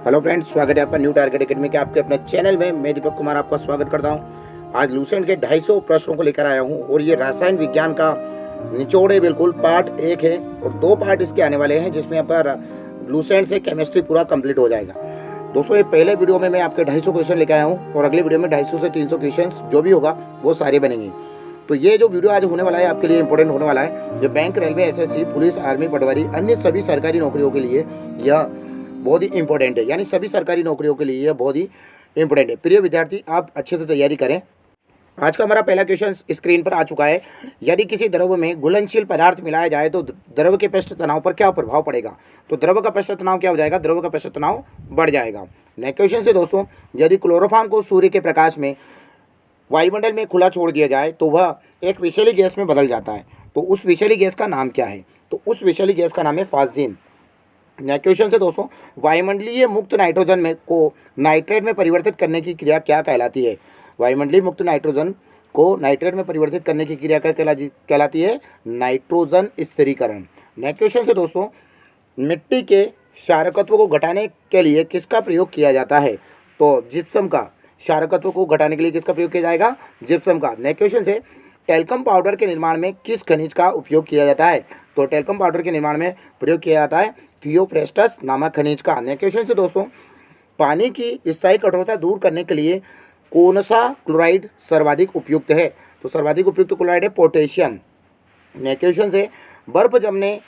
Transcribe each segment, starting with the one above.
Hello friends, स्वागत है आपका न्यू टारगेट एकेडमी के आपके अपने चैनल में। मैं दीपक कुमार आपका स्वागत करता हूं। आज लूसेंट के 250 प्रश्नों को लेकर आया हूं और ये रसायन विज्ञान का निचोड़ है। बिल्कुल पार्ट 1 है और 2 पार्ट इसके आने वाले हैं, जिसमें आपका लूसेंट से केमिस्ट्री पूरा कंप्लीट हो जाएगा। दोस्तों, ये पहले वीडियो में मैं आपके 250 क्वेश्चन लेकर आया हूँ और अगले वीडियो में 250 से 300 क्वेश्चन जो भी होगा वो सारे बनेंगे। तो ये जो वीडियो आज होने वाला है आपके लिए इंपॉर्टेंट होने वाला है। जो bank, railway, SSC, police, army, पटवारी, अन्य सभी सरकारी नौकरियों के लिए यह बहुत ही इंपॉर्टेंट है। यानी सभी सरकारी नौकरियों के लिए यह बहुत ही इंपॉर्टेंट है। प्रिय विद्यार्थी, आप अच्छे से तैयारी करें। आज का हमारा पहला क्वेश्चन स्क्रीन पर आ चुका है। यदि किसी द्रव में घुलनशील पदार्थ मिलाया जाए तो द्रव के पृष्ठ तनाव पर क्या प्रभाव पड़ेगा? तो द्रव का पृष्ठ तनाव क्या हो जाएगा? द्रव का पृष्ठ तनाव बढ़ जाएगा। नेक्स्ट क्वेश्चन से दोस्तों, यदि क्लोरोफॉर्म को सूर्य के प्रकाश में वायुमंडल में खुला छोड़ दिया जाए तो वह एक विषैली गैस में बदल जाता है। तो उस विषैली गैस का नाम क्या है? तो उस विषैली गैस का नाम है फास्जीन। नेक्स्ट क्वेश्चन से दोस्तों, वायुमंडलीय मुक्त नाइट्रोजन में को नाइट्रेट में परिवर्तित करने की क्रिया क्या कहलाती है? वायुमंडलीय मुक्त नाइट्रोजन को नाइट्रेट में परिवर्तित करने की क्रिया क्या कहलाती है? नाइट्रोजन स्थिरीकरण। नेक्स्ट क्वेश्चन से दोस्तों, मिट्टी के क्षारकत्व को घटाने के लिए किसका प्रयोग किया जाता है? तो जिप्सम का। क्षारकत्व को घटाने के लिए किसका प्रयोग किया जाएगा? जिप्सम का। नेक्स्ट क्वेश्चन से, टेल्कम पाउडर के निर्माण में किस खनिज का उपयोग किया जाता है? तो टेल्कम पाउडर के निर्माण में प्रयोग किया जाता है थियोफ्रेस्टस नामक खनिज का। नेक्स्ट क्वेश्चन से दोस्तों, पानी की स्थायी कठोरता दूर करने के लिए कौन सा क्लोराइड सर्वाधिक उपयुक्त है? तो सर्वाधिक उपयुक्त क्लोराइड है पोटेशियम। नेक्स्ट क्वेश्चन से, बर्फ जमने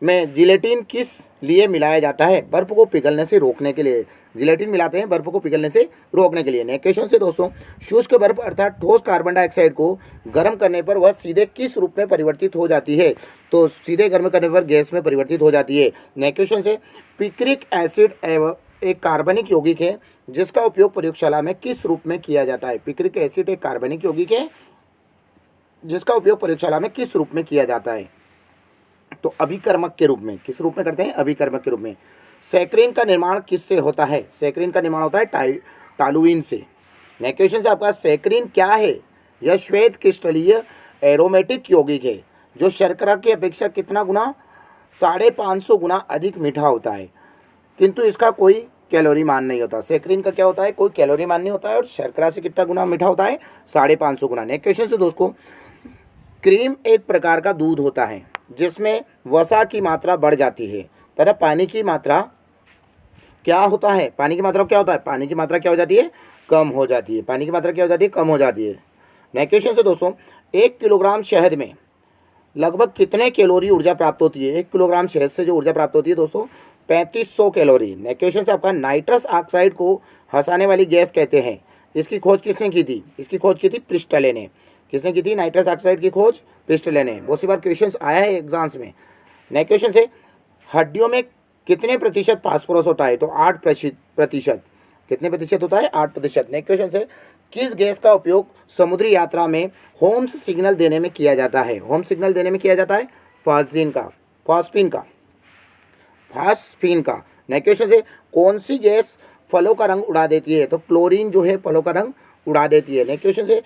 में जिलेटिन किस लिए मिलाया जाता है? बर्फ को पिघलने से रोकने के लिए जिलेटिन मिलाते हैं, बर्फ को पिघलने से रोकने के लिए। नेक्स्ट क्वेश्चन से दोस्तों, शुष्क बर्फ अर्थात ठोस कार्बन डाइऑक्साइड को गर्म करने पर वह सीधे किस रूप में परिवर्तित हो जाती है? तो सीधे गर्म करने पर गैस में परिवर्तित हो जाती है। नेक्स्ट क्वेश्चन से, पिक्रिक एसिड एक कार्बनिक यौगिक है जिसका उपयोग प्रयोगशाला में किस रूप में किया जाता है? पिक्रिक एसिड एक कार्बनिक यौगिक है जिसका उपयोग प्रयोगशाला में किस रूप में किया जाता है? तो अभिकर्मक के रूप में। किस रूप में करते हैं? अभिकर्मक के रूप में। सैकरीन का निर्माण किससे होता है? सैकरीन का निर्माण होता है टॉलुइन से। नेक्स्ट क्वेश्चन से आपका, सैकरीन क्या है? यह श्वेत क्रिस्टलीय एरोमेटिक यौगिक है जो शर्करा की अपेक्षा कितना गुना? 550 गुना अधिक मीठा होता है, किंतु इसका कोई कैलोरी मान नहीं होता। सैकरीन का क्या होता है? कोई कैलोरी मान नहीं होता है और शर्करा से कितना गुना मीठा होता है? 550 गुना। नेक्स्ट क्वेश्चन से दोस्तों, क्रीम एक प्रकार का दूध होता है जिसमें वसा की मात्रा बढ़ जाती है तथा पानी की मात्रा क्या होता है? पानी की मात्रा क्या होता है? पानी की मात्रा क्या हो जाती है? कम हो जाती है। पानी की मात्रा क्या हो जाती है? कम हो जाती है। नेक्स्ट क्वेश्चन से दोस्तों, 1 किलोग्राम शहद में लगभग कितने कैलोरी ऊर्जा प्राप्त होती है? 1 किलोग्राम शहद से जो ऊर्जा प्राप्त होती है दोस्तों, 3500 कैलोरी। नेक्स्ट क्वेश्चन से आपका, नाइट्रस ऑक्साइड को हंसाने वाली गैस कहते हैं। इसकी खोज किसने की थी? इसकी खोज की थी प्रिस्टले ने। किसने की थी नाइट्रस ऑक्साइड की खोज? प्रिस्टले ने। बहुत सी बार क्वेश्चन आया है एग्जाम्स में। नेक्स्ट क्वेश्चन से, हड्डियों में कितने प्रतिशत फास्फोरस होता है? तो 8%। कितने प्रतिशत होता है? 8%। नेक्स्ट क्वेश्चन से, किस गैस का उपयोग समुद्री यात्रा में होम्स सिग्नल देने में किया जाता है? होम सिग्नल देने में किया जाता है फास्फीन का। नेक्स्ट क्वेश्चन से, कौन सी गैस फलों का रंग उड़ा देती है? तो क्लोरीन जो है फलों का रंग उड़ा देती है। नेक्स्ट क्वेश्चन से,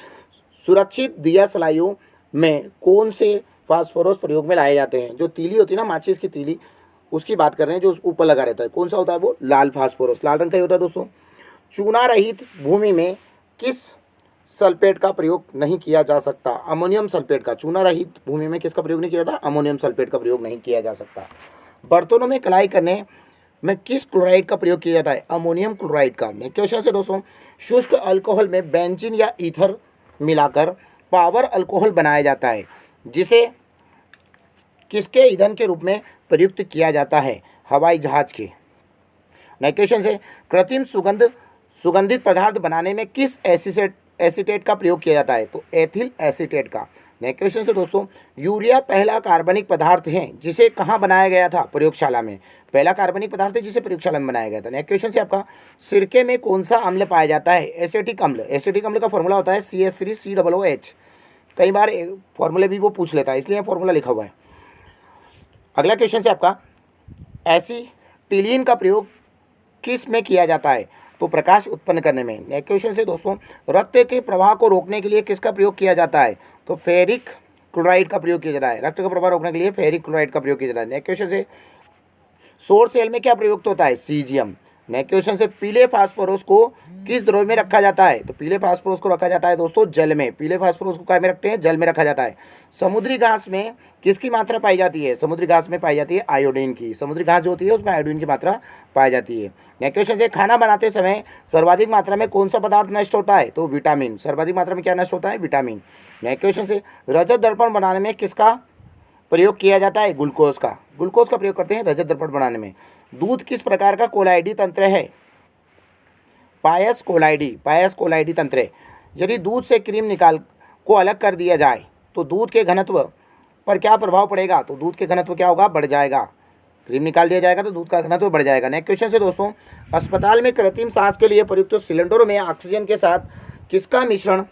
सुरक्षित दिया सलाइयों में कौन से फास्फोरस प्रयोग में लाए जाते हैं? जो तीली होती है ना, माचिस की तीली, उसकी बात कर रहे हैं, जो ऊपर लगा रहता है। कौन सा होता है वो? लाल फास्फोरस, लाल रंग का ही होता है दोस्तों। चूना रहित भूमि में किस सल्फेट का प्रयोग नहीं किया जा सकता? अमोनियम सल्फेट का। चूना रहित भूमि में किसका प्रयोग नहीं किया जाता? अमोनियम सल्फेट का प्रयोग नहीं किया जा सकता। बर्तनों में कलाई करने में किस क्लोराइड का प्रयोग किया जाता है? अमोनियम क्लोराइड का। नेक्स्ट क्वेश्चन से दोस्तों, शुष्क अल्कोहल में बेंजीन या ईथर मिलाकर पावर अल्कोहल बनाया जाता है जिसे किसके ईंधन के रूप में प्रयुक्त किया जाता है? हवाई जहाज के। नेक्स्ट क्वेश्चन से, कृत्रिम सुगंधित पदार्थ बनाने में किस एसीटेट का प्रयोग किया जाता है? तो एथिल एसीटेट का। नेक्स्ट क्वेश्चन से दोस्तों, यूरिया पहला कार्बनिक पदार्थ है जिसे कहाँ बनाया गया था? प्रयोगशाला में। पहला कार्बनिक पदार्थ है जिसे प्रयोगशाला में बनाया गया था। नेक्स्ट क्वेश्चन से आपका, सिरके में कौन सा अम्ल पाया जाता है? एसिटिक अम्ल। एसिटिक अम्ल का फॉर्मूला होता है CH3COOH। कई बार फॉर्मूले भी वो पूछ लेता है, इसलिए फॉर्मूला लिखा हुआ है। अगला क्वेश्चन से आपका, एसिटिलीन का प्रयोग किस में किया जाता है? तो प्रकाश उत्पन्न करने में। नेक्स्ट क्वेश्चन से दोस्तों, रक्त के प्रवाह को रोकने के लिए किसका प्रयोग किया जाता है? तो फेरिक क्लोराइड का प्रयोग किया जाता है। रक्त का प्रवाह रोकने के लिए फेरिक क्लोराइड का प्रयोग किया जाता है। नेक्स्ट क्वेश्चन से, सौर सेल में क्या प्रयुक्त होता है? सीजियम। नेक्स्ट क्वेश्चन से पीले फास्फोरस को किस द्रव में रखा जाता है? तो पीले फास्फोरस को रखा जाता है दोस्तों जल में। पीले फास्फोरस को क्या में रखते हैं? जल में रखा जाता है। समुद्री घास में किसकी मात्रा पाई जाती है? समुद्री घास में पाई जाती है आयोडीन की। समुद्री घास जो होती है उसमें आयोडीन की मात्रा पाई जाती है। नेक्स्ट क्वेश्चन से खाना बनाते समय सर्वाधिक मात्रा में कौन सा पदार्थ नष्ट होता है? तो विटामिन। सर्वाधिक मात्रा में क्या नष्ट होता है? विटामिन। नेक्स्ट क्वेश्चन से रजत दर्पण बनाने में किसका प्रयोग किया जाता है? ग्लूकोज का। ग्लूकोज का प्रयोग करते हैं रजत दर्पण बनाने में। दूध किस प्रकार का कोलाइडी तंत्र है? पायस कोलाइडी। पायस कोलाइडी तंत्र है। यदि दूध से क्रीम निकाल को अलग कर दिया जाए तो दूध के घनत्व पर क्या प्रभाव पड़ेगा? तो दूध के घनत्व क्या होगा? बढ़ जाएगा। क्रीम निकाल दिया जाएगा तो दूध का घनत्व बढ़ जाएगा। नेक्स्ट क्वेश्चन से दोस्तों, अस्पताल में कृत्रिम सांस के लिए प्रयुक्त सिलेंडरों में ऑक्सीजन के साथ किसका मिश्रण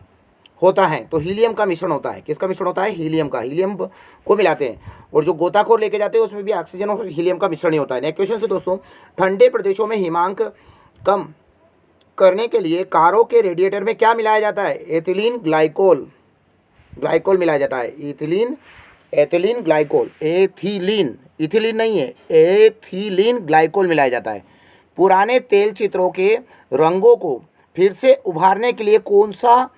होता है? तो हीलियम का मिश्रण होता है। किसका मिश्रण होता है? हीलियम का। हीलियम को मिलाते हैं और जो गोताखोर लेके जाते हैं उसमें भी ऑक्सीजन और हीलियम का मिश्रण ही होता है। नेक्स्ट क्वेश्चन से दोस्तों, ठंडे प्रदेशों में हिमांक कम करने के लिए कारों के रेडिएटर में क्या मिलाया जाता है? Ethylene glycol. ग्लाइकोल मिलाया जाता है। Ethylene glycol. इथिलीन नहीं है, एथिलीन ग्लाइकोल मिलाया जाता है। पुराने तेल चित्रों के रंगों को फिर से उभारने के लिए कौन सा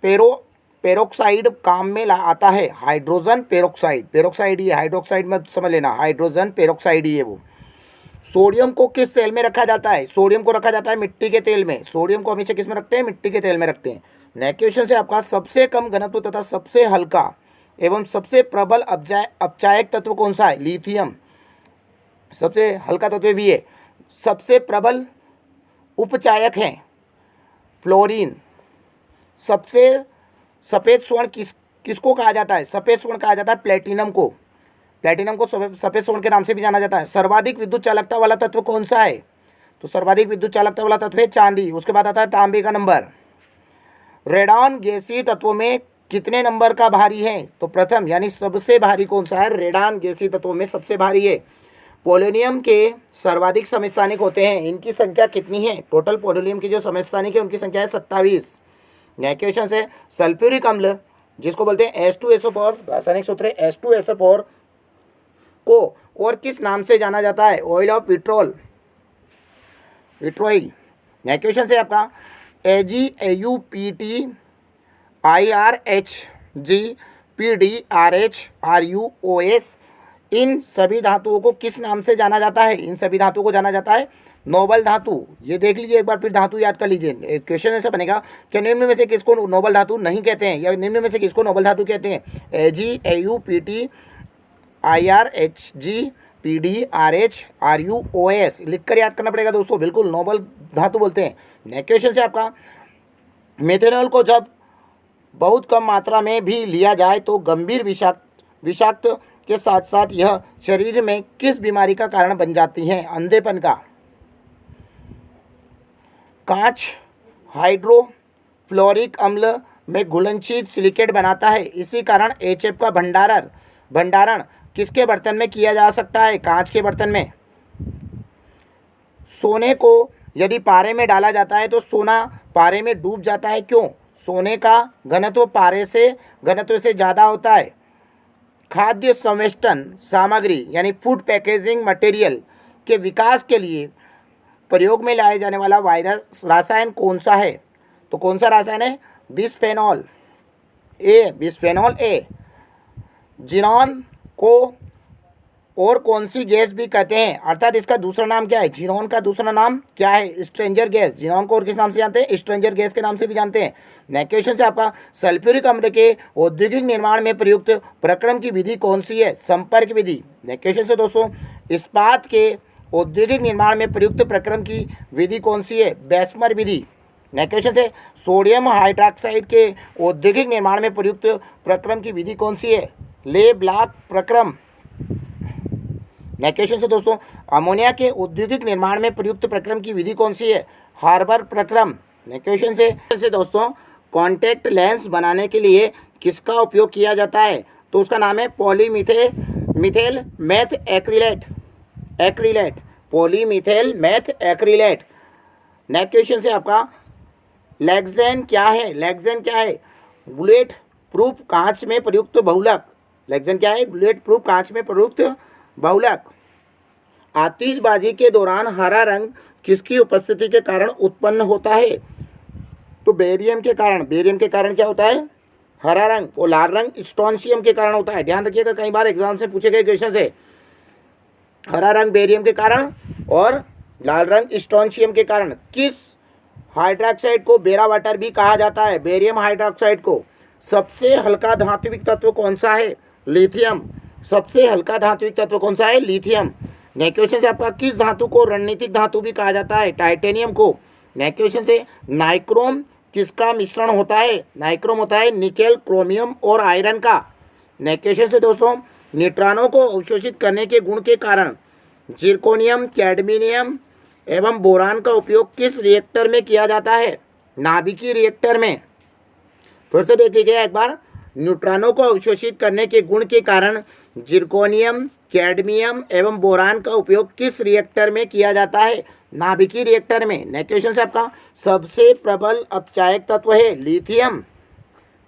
पेरोक्साइड काम में आता है? Hydrogen peroxide. पेरोक्साइड ही है, हाइड्रोक्साइड मत समझ लेना, हाइड्रोजन पेरोक्साइड ही है वो। सोडियम को किस तेल में रखा जाता है? सोडियम को रखा जाता है मिट्टी के तेल में। सोडियम को हमेशा किस में रखते हैं? मिट्टी के तेल में रखते हैं। नेक्स्ट क्वेश्चन से आपका सबसे कम घनत्व तथा सबसे हल्का एवं सबसे प्रबल अपचायक तत्व कौन सा है? लिथियम। सबसे हल्का तत्व भी है। सबसे प्रबल उपचायक है फ्लोरीन। सबसे सफ़ेद स्वर्ण किसको कहा जाता है? सफ़ेद स्वर्ण कहा जाता है प्लेटिनम को। प्लेटिनम को सफ़ेद स्वर्ण के नाम से भी जाना जाता है। सर्वाधिक विद्युत चालकता वाला तत्व कौन सा है? तो सर्वाधिक विद्युत चालकता वाला तत्व है चांदी। उसके बाद आता है तांबे का नंबर। रेडॉन गैसीय तत्वों में कितने नंबर का भारी है? तो प्रथम यानी सबसे भारी कौन सा है? रेडॉन गैसीय तत्वों में सबसे भारी है। पोलोनियम के सर्वाधिक समस्थानिक होते हैं, इनकी संख्या कितनी है? टोटल पोलोनियम की जो समस्थानिक है उनकी संख्या है 27। नेक्स्ट क्वेश्चन है सल्फ्यूरिक अम्ल जिसको बोलते हैं H2SO4, रासायनिक सूत्र है H2SO4 को और किस नाम से जाना जाता है? Oil of vitriol. Next question है आपका AgAuPTIRHGPDRHRuOS इन सभी धातुओं को किस नाम से जाना जाता है? इन सभी धातुओं को जाना जाता है नोबल धातु। ये देख लीजिए एक बार, फिर धातु याद कर लीजिए। क्वेश्चन ऐसा बनेगा कि निम्न में से किसको नोबल धातु नहीं कहते हैं, या निम्न में से किसको नोबल धातु कहते हैं? AgAuPTIRHGPDRHRuOS लिखकर याद करना पड़ेगा दोस्तों, बिल्कुल नोबल धातु बोलते हैं। नेक्स्ट क्वेश्चन से आपका मेथेनॉल को जब बहुत कम मात्रा में भी लिया जाए तो गंभीर विषाक्त के साथ साथ यह शरीर में किस बीमारी का कारण बन जाती है? अंधेपन का। कांच हाइड्रोफ्लोरिक अम्ल में घुलनशील सिलिकेट बनाता है, इसी कारण HF का भंडारण किसके बर्तन में किया जा सकता है? कांच के बर्तन में। सोने को यदि पारे में डाला जाता है तो सोना पारे में डूब जाता है, क्यों? सोने का घनत्व पारे से घनत्व से ज़्यादा होता है। खाद्य संवेष्टन सामग्री यानी फूड पैकेजिंग मटेरियल के विकास के लिए प्रयोग में लाए जाने वाला रासायन कौन सा है? तो कौन सा रासायन है? Bisphenol A. जिनॉन को और कौन सी गैस भी कहते हैं, अर्थात इसका दूसरा नाम क्या है? जिनॉन का दूसरा नाम क्या है? Stranger gas. जिनॉन को और किस नाम से जानते हैं? स्ट्रेंजर गैस के नाम से भी जानते हैं। नेक्स्ट क्वेश्चन से आपका सल्फ्यूरिक अम्ल के औद्योगिक निर्माण में प्रयुक्त प्रक्रम की विधि कौन सी है? संपर्क विधि। नेक्स्ट क्वेश्चन से दोस्तों इस्पात के औद्योगिक निर्माण में प्रयुक्त प्रक्रम की विधि कौन सी है? बेस्मर विधि। नेक्स्ट क्वेश्चन से सोडियम हाइड्रॉक्साइड के औद्योगिक निर्माण में प्रयुक्त प्रक्रम की विधि कौन सी है? ले ब्लॉक प्रक्रम। नेक्स्ट क्वेश्चन से दोस्तों अमोनिया के औद्योगिक निर्माण में प्रयुक्त प्रक्रम की विधि कौन सी है? हार्बर प्रक्रम। नेक्स्ट क्वेश्चन से दोस्तों कॉन्टैक्ट लेंस बनाने के लिए किसका उपयोग किया जाता है? तो उसका नाम है polymethyl meth acrylate. Polymethyl meth acrylate. Next question से आपका लेक्सेन क्या है? बुलेट प्रूफ कांच में प्रयुक्त बहुलक। लेक्सेन क्या है? बुलेट प्रूफ कांच में प्रयुक्त बहुलक। आतिशबाजी के दौरान हरा रंग किसकी उपस्थिति के कारण उत्पन्न होता है? तो बेरियम के कारण। बेरियम के कारण क्या होता है? हरा रंग। और लाल रंग स्ट्रोंशियम के कारण होता है। ध्यान रखिएगा, कई बार एग्जाम से पूछे गए क्वेश्चन से। हरा रंग बेरियम के कारण और लाल रंग स्ट्रोंशियम के कारण। किस हाइड्रोक्साइड को बेरा वाटर भी कहा जाता है? बेरियम हाइड्रोक्साइड को। सबसे हल्का धात्विक तत्व कौन सा है? लिथियम। सबसे हल्का धात्विक तत्व कौन सा है? लिथियम। नेक्स्ट क्वेश्चन से आपका किस धातु को रणनीतिक धातु भी कहा जाता है? टाइटेनियम को। नेक्स्ट क्वेश्चन से नाइक्रोम किसका मिश्रण होता है? नाइक्रोम होता है निकेल, क्रोमियम और आयरन का। नेक्स्ट क्वेश्चन से दोस्तों, न्यूट्रॉनों को अवशोषित करने के गुण के कारण जिरकोनियम, कैडमियम एवं बोरान का उपयोग किस रिएक्टर में किया जाता है? नाभिकीय रिएक्टर में। फिर से देख लीजिए एक बार, न्यूट्रॉनों को अवशोषित करने के गुण के कारण जिरकोनियम, कैडमियम एवं बोरान का उपयोग किस रिएक्टर में किया जाता है? नाभिकीय रिएक्टर में। नेक्स्ट क्वेश्चन से आपका सबसे प्रबल अपचायक तत्व है लिथियम।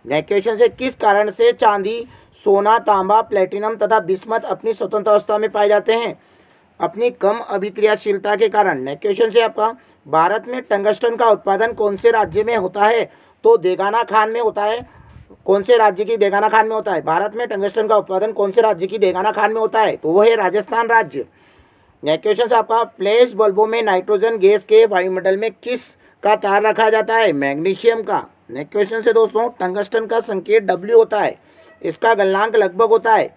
नेक्स्ट क्वेश्चन से किस कारण से चांदी, सोना, तांबा, प्लेटिनम तथा बिस्मथ अपनी स्वतंत्र अवस्था में पाए जाते हैं? अपनी कम अभिक्रियाशीलता के कारण। नेक्स्ट क्वेश्चन से आपका भारत में टंगस्टन का उत्पादन कौन से राज्य में होता है? तो देगाना खान में होता है। कौन से राज्य की देगाना खान में होता है? भारत में टंगस्टन का उत्पादन कौन से राज्य की देगाना खान में होता है? तो वो है राजस्थान राज्य। नेक्स्ट क्वेश्चन से आपका फ्लैश बल्बों में नाइट्रोजन गैस के वायुमंडल में किस का तार रखा जाता है? मैग्नीशियम का। नेक्स्ट क्वेश्चन से दोस्तों, टंगस्टन का संकेत W होता है। इसका गलनांक लगभग होता है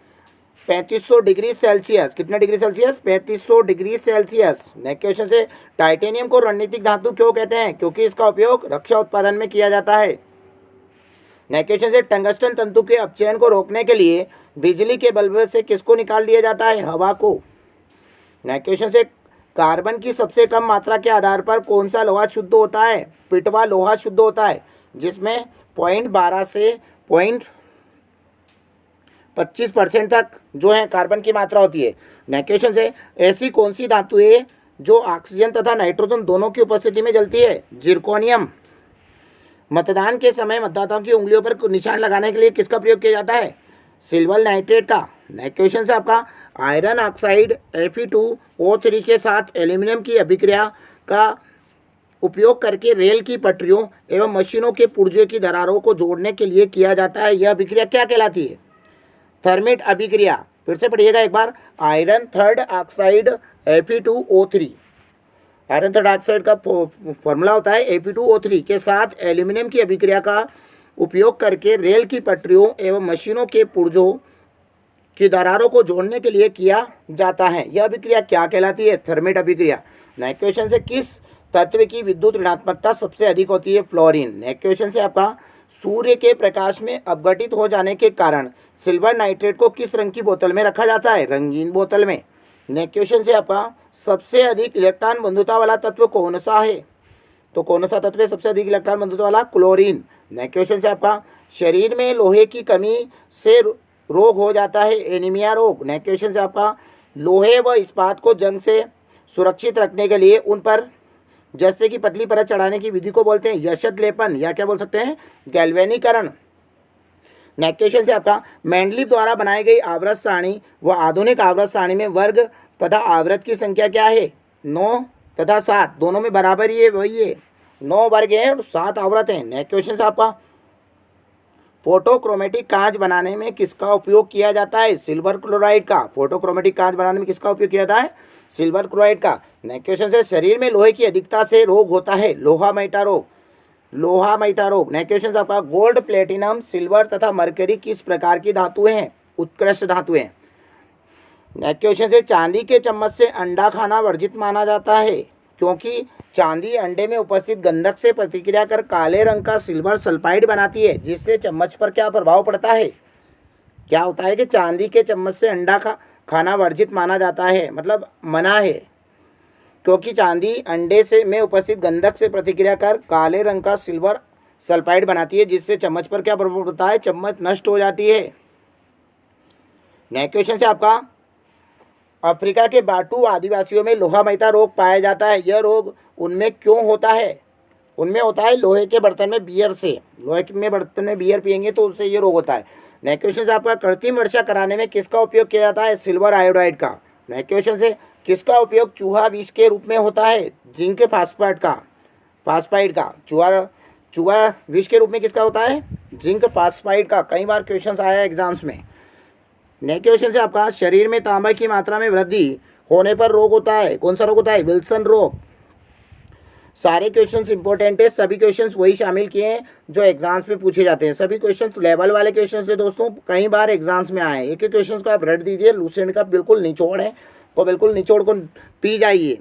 3500 डिग्री सेल्सियस। कितना degree Celsius? 3500 degree Celsius. Next question से टाइटेनियम को रणनीतिक धातु क्यों कहते हैं? क्योंकि इसका उपयोग रक्षा उत्पादन में किया जाता है। नेक्स्ट क्वेश्चन से टंगस्टन तंतु के अपचयन को रोकने के लिए बिजली के बल्ब से किसको निकाल दिया जाता है? हवा को। नेक्स्ट क्वेश्चन से कार्बन की सबसे कम मात्रा के आधार पर कौन सा लोहा शुद्ध होता है? पिटवा लोहा शुद्ध होता है, जिसमें 0.12 से 0.25% तक जो है कार्बन की मात्रा होती है। नेक्स्ट क्वेश्चन से ऐसी कौन सी धातु है जो ऑक्सीजन तथा नाइट्रोजन दोनों की उपस्थिति में जलती है? जिरकोनियम। मतदान के समय मतदाताओं की उंगलियों पर निशान लगाने के लिए किसका प्रयोग किया जाता है? सिल्वर नाइट्रेट का। नेक्स्ट क्वेश्चन से आपका आयरन ऑक्साइड Fe2O3 के साथ एल्यूमिनियम की अभिक्रिया का उपयोग करके रेल की पटरियों एवं मशीनों के पुर्जों की दरारों को जोड़ने के लिए किया जाता है। यह अभिक्रिया क्या कहलाती है? थर्मिट अभिक्रिया। फिर से पढ़िएगा एक बार, iron third oxide Fe2O3। Iron third oxide का फॉर्मूला होता है Fe2O3 के साथ एल्यूमिनियम की अभिक्रिया का उपयोग करके रेल की पटरियों एवं मशीनों के पुर्जों की दरारों को जोड़ने के लिए किया जाता है। यह अभिक्रिया क्या कहलाती है? थर्मिट अभिक्रिया। नेक्स्ट क्वेश्चन से किस तत्व की विद्युत ऋणात्मकता सबसे अधिक होती है? फ्लोरीन। नेक्स्ट क्वेश्चन से आपका सूर्य के प्रकाश में अपघटित हो जाने के कारण सिल्वर नाइट्रेट को किस रंग की बोतल में रखा जाता है? रंगीन बोतल में। नेक्स्ट क्वेश्चन से आपका सबसे अधिक इलेक्ट्रॉन बंधुता वाला तत्व कौन सा है? तो कौन सा तत्व है सबसे अधिक इलेक्ट्रॉन बंधुता वाला? क्लोरीन। नेक्स्ट क्वेश्चन से आपका शरीर में लोहे की कमी से रोग हो जाता है? एनीमिया रोग। नेक्स्ट क्वेश्चन से आपका लोहे व इस्पात को जंग से सुरक्षित रखने के लिए उन पर जस्ते की पतली परत चढ़ाने की विधि को बोलते हैं यशत लेपन, या क्या बोल सकते हैं? गैल्वेनीकरण। नेक्स्ट क्वेश्चन से आपका मैंडलीफ द्वारा बनाई गई आवर्त सारणी व आधुनिक आवर्त सारणी में वर्ग तथा आवृत की संख्या क्या है? 9 तथा 7 दोनों में बराबर ही है, वही है। 9 वर्ग है और 7 आवृत हैं। नेक्स्ट क्वेश्चन से आपका फोटोक्रोमेटिक कांच बनाने में किसका उपयोग किया जाता है? सिल्वर क्लोराइड का। फोटोक्रोमेटिक कांच बनाने में किसका उपयोग किया जाता है? सिल्वर क्लोराइड का। नेक्स्ट क्वेश्चन से शरीर में लोहे की अधिकता से रोग होता है? लोहा मैटा रोग। लोहा मैटा रोग। नेक्स्ट क्वेश्चन से आपका गोल्ड, प्लेटिनम, सिल्वर तथा मरकरी किस प्रकार की धातुएं हैं? उत्कृष्ट धातुएं। नेक्स्ट क्वेश्चन से चांदी के चम्मच से अंडा खाना वर्जित माना जाता है क्योंकि चांदी अंडे में उपस्थित गंधक से प्रतिक्रिया कर काले रंग का सिल्वर सल्फाइड बनाती है, जिससे चम्मच पर क्या प्रभाव पड़ता है? क्या होता है कि चांदी के चम्मच से अंडा खाना वर्जित माना जाता है, मतलब मना है, क्योंकि चांदी अंडे से में उपस्थित गंधक से प्रतिक्रिया कर काले रंग का सिल्वर सल्फाइड बनाती है, जिससे चम्मच पर क्या प्रभाव पड़ता है? चम्मच नष्ट हो जाती है। नेक्स्ट क्वेश्चन से आपका अफ्रीका के बाटू आदिवासियों में लोहा मैता रोग पाया जाता है। यह रोग उनमें क्यों होता है? उनमें होता है लोहे के बर्तन में बियर से। लोहे में बर्तन में बियर पियेंगे तो उससे ये रोग होता है। नेक्स्ट क्वेश्चन से आपका कृत्रिम वर्षा कराने में किसका उपयोग किया जाता है? सिल्वर आयोडाइड का। नेक्स्ट क्वेश्चन से किसका उपयोग चूहा विष के रूप में होता है? जिंक फास्फाइड का चूहा विष के रूप में किसका होता है? जिंक फास्फाइड का। कई बार क्वेश्चन आया है एग्जाम्स में। नेक्स्ट क्वेश्चन से आपका, शरीर में तांबा की मात्रा में वृद्धि होने पर रोग होता है। कौन सा रोग होता है? विल्सन रोग। सारे क्वेश्चंस इंपॉर्टेंट है, सभी क्वेश्चंस वही शामिल किए हैं जो एग्जाम्स में पूछे जाते हैं। सभी क्वेश्चंस लेवल वाले क्वेश्चंस है दोस्तों, कई बार एग्जाम्स में आए हैं। एक एक क्वेश्चंस को आप रट दीजिए, लूसेंट का बिल्कुल निचोड़ है, तो बिल्कुल निचोड़ को पी जाइए।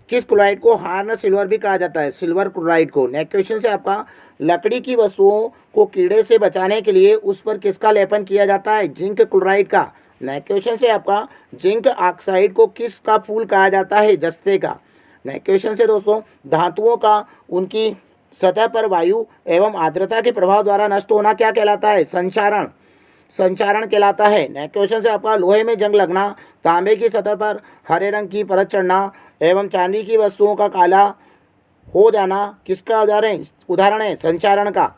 किस क्लोराइड को हार्न सिल्वर भी कहा जाता है? सिल्वर क्लोराइड को। नेक्स्ट क्वेश्चन से आपका, लकड़ी की वस्तुओं को कीड़े से बचाने के लिए उस पर किसका लेपन किया जाता है? जिंक क्लोराइड का। नेक्स्ट क्वेश्चन से आपका, जिंक ऑक्साइड को किसका फूल कहा जाता है? जस्ते का। नेक्स्ट क्वेश्चन से दोस्तों, धातुओं का उनकी सतह पर वायु एवं आर्द्रता के प्रभाव द्वारा नष्ट होना क्या कहलाता है? संचारण कहलाता है। नेक्स्ट क्वेश्चन से आपका, लोहे में जंग लगना, तांबे की सतह पर हरे रंग की परत चढ़ना एवं चांदी की वस्तुओं का काला हो जाना किसका उदाहरण है? संचारण का।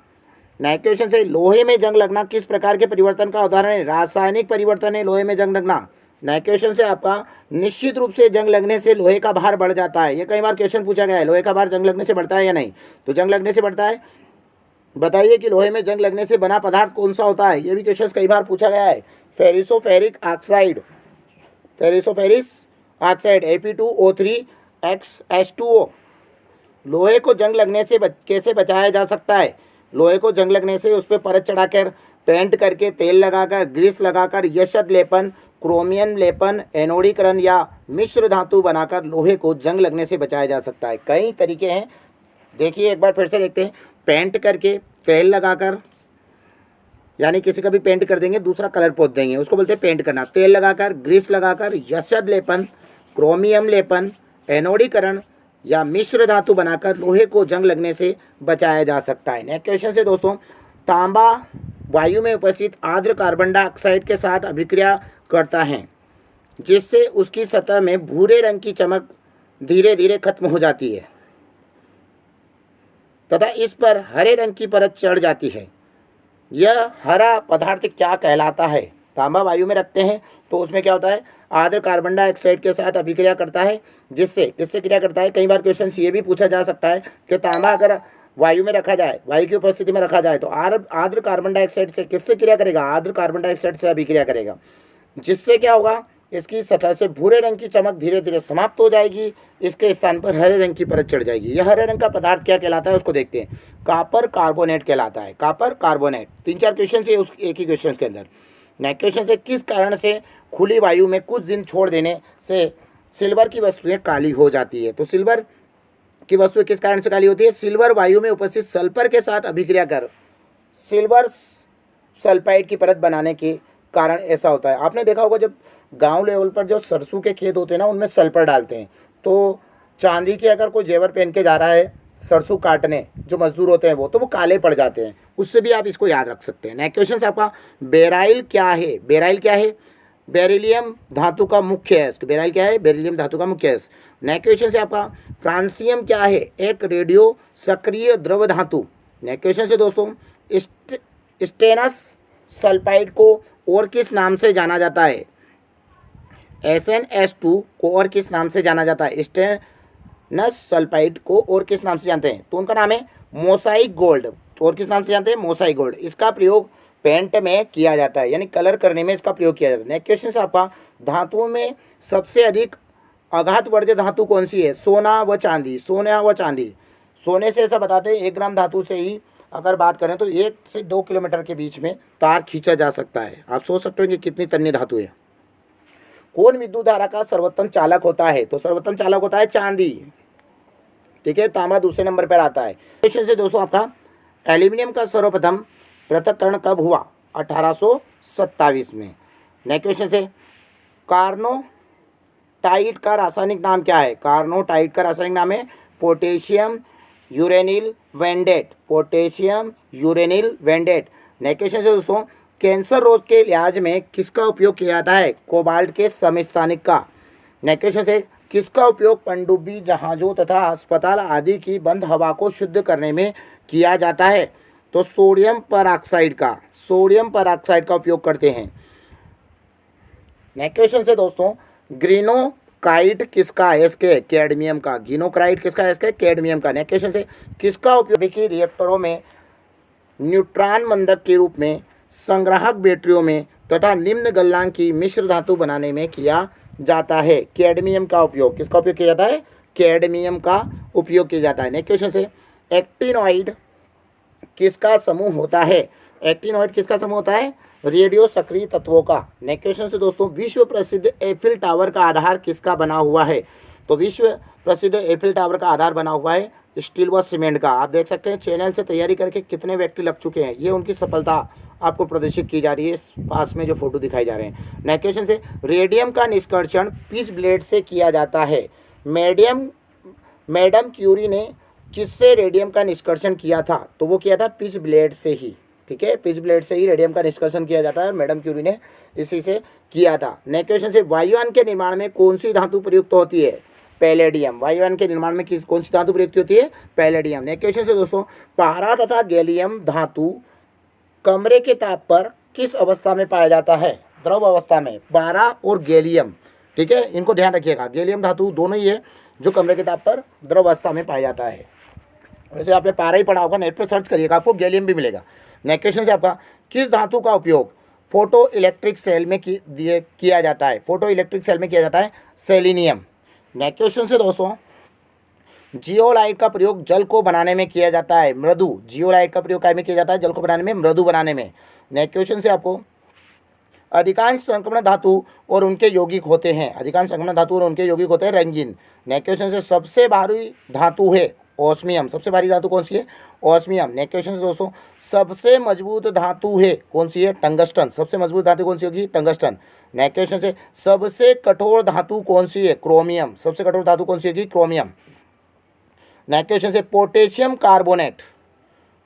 नेक्स्ट क्वेश्चन से, लोहे में जंग लगना किस प्रकार के परिवर्तन का उदाहरण है? रासायनिक परिवर्तन है लोहे में जंग लगना। नेक्स्ट क्वेश्चन से आपका, निश्चित रूप से जंग लगने से लोहे का भार बढ़ जाता है। ये कई बार क्वेश्चन पूछा गया है, लोहे का भार जंग लगने से बढ़ता है या नहीं? तो जंग लगने से बढ़ता है। बताइए कि लोहे में जंग लगने से बना पदार्थ कौन सा होता है? ये भी क्वेश्चन कई बार पूछा गया है। फेरिसोफेरिक ऑक्साइड Fe2O3X लोहे को जंग लगने से कैसे बचाया जा सकता है? लोहे को जंग लगने से उस पर परत चढ़ाकर, पेंट करके, तेल लगाकर, ग्रीस लगाकर, यशद लेपन, क्रोमियम लेपन, एनोडीकरण या मिश्र धातु बनाकर लोहे को जंग लगने से बचाया जा सकता है। कई तरीके हैं, देखिए एक बार फिर से देखते हैं। पेंट करके, तेल लगाकर, यानी किसी का भी पेंट कर देंगे, दूसरा कलर पोत देंगे, उसको बोलते हैं पेंट करना। तेल लगाकर, ग्रीस लगाकर, यशद लेपन, क्रोमियम लेपन, एनोडीकरण या मिश्र धातु बनाकर लोहे को जंग लगने से बचाया जा सकता है। नेक्स्ट क्वेश्चन से दोस्तों, तांबा वायु में उपस्थित आर्द्र कार्बन डाइऑक्साइड के साथ अभिक्रिया करता है, जिससे उसकी सतह में भूरे रंग की चमक धीरे धीरे खत्म हो जाती है तथा इस पर हरे रंग की परत चढ़ जाती है। यह हरा पदार्थ क्या कहलाता है? तांबा वायु में रखते हैं तो उसमें क्या होता है? आर्द्र कार्बन डाइऑक्साइड के साथ अभिक्रिया करता है, जिससे किससे क्रिया करता है? कई बार क्वेश्चन ये भी पूछा जा सकता है कि तांबा अगर वायु में रखा जाए, वायु की उपस्थिति में रखा जाए, तो आर्द्र कार्बन डाइऑक्साइड से किससे क्रिया करेगा? आर्द्र कार्बन डाइऑक्साइड से अभिक्रिया करेगा, जिससे क्या होगा? इसकी सतह से भूरे रंग की चमक धीरे धीरे समाप्त हो जाएगी, इसके स्थान पर हरे रंग की परत चढ़ जाएगी। यह हरे रंग का पदार्थ क्या कहलाता है? उसको देखते हैं। कॉपर कार्बोनेट कहलाता है। Copper carbonate. 3-4 क्वेश्चन थे उस एक ही क्वेश्चन के अंदर। नेक्स्ट क्वेश्चन से, किस कारण से खुली वायु में कुछ दिन छोड़ देने से सिल्वर की वस्तुएं काली हो जाती है? तो सिल्वर की वस्तुएं किस कारण से काली होती है? सिल्वर वायु में उपस्थित सल्फर के साथ अभिक्रिया कर सिल्वर सल्फाइड की परत बनाने के कारण ऐसा होता है। आपने देखा होगा, जब गांव लेवल पर जो सरसों के खेत होते हैं ना, उनमें सल्फर डालते हैं, तो चांदी के अगर कोई जेवर पहन के जा रहा है सरसों काटने, जो मजदूर होते हैं वो, तो वो काले पड़ जाते हैं। उससे भी आप इसको याद रख सकते हैं। नेक्स्ट क्वेश्चन से आपका, बेराइल क्या है? बेराइल क्या है? बेरिलियम धातु का मुख्य अयस्क। बेराइल क्या है? बेरिलियम धातु का मुख्य अयस्क। नेक्स्ट क्वेश्चन से आपका, फ्रांसियम क्या है? एक रेडियो सक्रिय द्रव धातु। नेक्स्ट क्वेश्चन से दोस्तों, स्टेनस सल्फाइड को और किस नाम से जाना जाता है? SnS2 को और किस नाम से जाना जाता है? स्टेनस सल्फाइड को और किस नाम से जानते हैं? तो उनका नाम है मोसाइक गोल्ड। और किस नाम से जानते हैं? Mosaic gold. इसका प्रयोग पेंट में किया जाता है, यानी कलर करने में इसका प्रयोग किया जाता है। नेक्स्ट क्वेश्चन से आपका, धातुओं में सबसे अधिक आघात वर्ज्य धातु कौन सी है? सोना व चांदी। सोना व चांदी। सोने से ऐसा बताते हैं 1 ग्राम धातु से ही अगर बात करें तो 1 से 2 किलोमीटर के बीच में तार खींचा जा सकता है। आप सोच सकते हो कि कितनी तन्य धातु है। कौन विद्युत धारा का सर्वोत्तम चालक होता है? तो सर्वोत्तम चालक होता है चांदी। ठीक है, तांबा दूसरे नंबर पर आता है। क्वेश्चन से दोस्तों आपका, एल्यूमिनियम का सर्वप्रथम पृथक्करण कब हुआ? 1827 में। नेक्स्ट क्वेश्चन से, कार्नोटाइट का रासायनिक नाम क्या है? कार्नोटाइट का रासायनिक नाम है potassium uranyl vanadate. Potassium uranyl vanadate. Next question से दोस्तों, कैंसर रोग के इलाज में किसका उपयोग किया जाता है? कोबाल्ट के समस्थानिक का। नेक्स्ट क्वेश्चन से, किसका उपयोग पनडुब्बी जहाज़ों तथा अस्पताल आदि की बंद हवा को शुद्ध करने में किया जाता है? तो सोडियम परऑक्साइड का। सोडियम परऑक्साइड का उपयोग करते हैं। नेक्स्ट क्वेश्चन से दोस्तों, ग्रीनो गिनोक्राइड किसका है? इसके कैडमियम का। गिनोक्राइड किसका है? इसके कैडमियम का। नेक्स्ट क्वेश्चन से किसका उपयोग देखिए रिएक्टरों में न्यूट्रॉन बंधक के रूप में, संग्राहक बैटरियों में तथा निम्न गलनांक की मिश्र धातु बनाने में किया जाता है? कैडमियम का उपयोग। किसका उपयोग किया जाता है? कैडमियम का उपयोग किया जाता है। नेक्स्ट क्वेश्चन से एक्टिनॉइड किसका समूह होता है? एक्टिनॉइड किसका समूह होता है? रेडियो सक्रिय तत्वों का। नेक्स्ट क्वेश्चन से दोस्तों विश्व प्रसिद्ध एफिल टावर का आधार किसका बना हुआ है? तो विश्व प्रसिद्ध एफिल टावर का आधार बना हुआ है स्टील व सीमेंट का। आप देख सकते हैं चैनल से तैयारी करके कितने व्यक्ति लग चुके हैं, ये उनकी सफलता आपको प्रदर्शित की जा रही है पास में जो फोटो दिखाई जा रहे हैं। नेक्स्ट क्वेश्चन से रेडियम का निष्कर्षण पिच ब्लेड से किया जाता है? मैडम क्यूरी ने किससे रेडियम का निष्कर्षण किया था? तो वो किया था पिच ब्लेड से ही। ठीक है, पिच ब्लेड से ही रेडियम का निष्कर्षण किया जाता है और मैडम क्यूरी ने इसी से किया था। नेक्स्ट क्वेश्चन से वायुयान के निर्माण में कौन सी धातु प्रयुक्त होती है? पैलेडियम। वायुयान के निर्माण में कौन सी धातु प्रयुक्त होती है? पैलेडियम। नेक्स्ट क्वेश्चन से दोस्तों पारा तथा गैलियम धातु कमरे के ताप पर किस अवस्था में पाया जाता है? द्रव अवस्था में। पारा और गैलियम, ठीक है, इनको ध्यान रखिएगा। गैलियम धातु दोनों ही है जो कमरे के ताप पर द्रव अवस्था में पाया जाता है। वैसे आपने पारा ही पढ़ा होगा, नेट पर सर्च करिएगा आपको गैलियम भी मिलेगा। नेक्स्ट क्वेश्चन से आपका किस धातु का उपयोग फोटो इलेक्ट्रिक सेल में किया जाता है? फोटो इलेक्ट्रिक सेल में किया जाता है सेलिनियम। नेक्स्ट क्वेश्चन से दोस्तों जियोलाइट का प्रयोग जल को बनाने में किया जाता है? मृदु। जियोलाइट का प्रयोग काय में किया जाता है? जल को बनाने में, मृदु बनाने में। नेक्स्ट क्वेश्चन से आपको अधिकांश संक्रमण धातु और उनके यौगिक होते हैं। अधिकांश संक्रमण धातु और उनके यौगिक होते हैं रंगीन। नेक्स्ट क्वेश्चन से सबसे भारी धातु है ऑस्मियम। सबसे भारी धातु कौन सी है? ऑस्मियम। नेक्स्ट क्वेश्चन से दोस्तों सबसे मजबूत धातु है कौन सी है? टंगस्टन। सबसे मजबूत धातु कौन सी होगी? टंगस्टन। नेक्स्ट क्वेश्चन से सबसे कठोर धातु कौन सी है? क्रोमियम। सबसे कठोर धातु कौन सी होगी? क्रोमियम। नेक्स्ट क्वेश्चन से पोटेशियम कार्बोनेट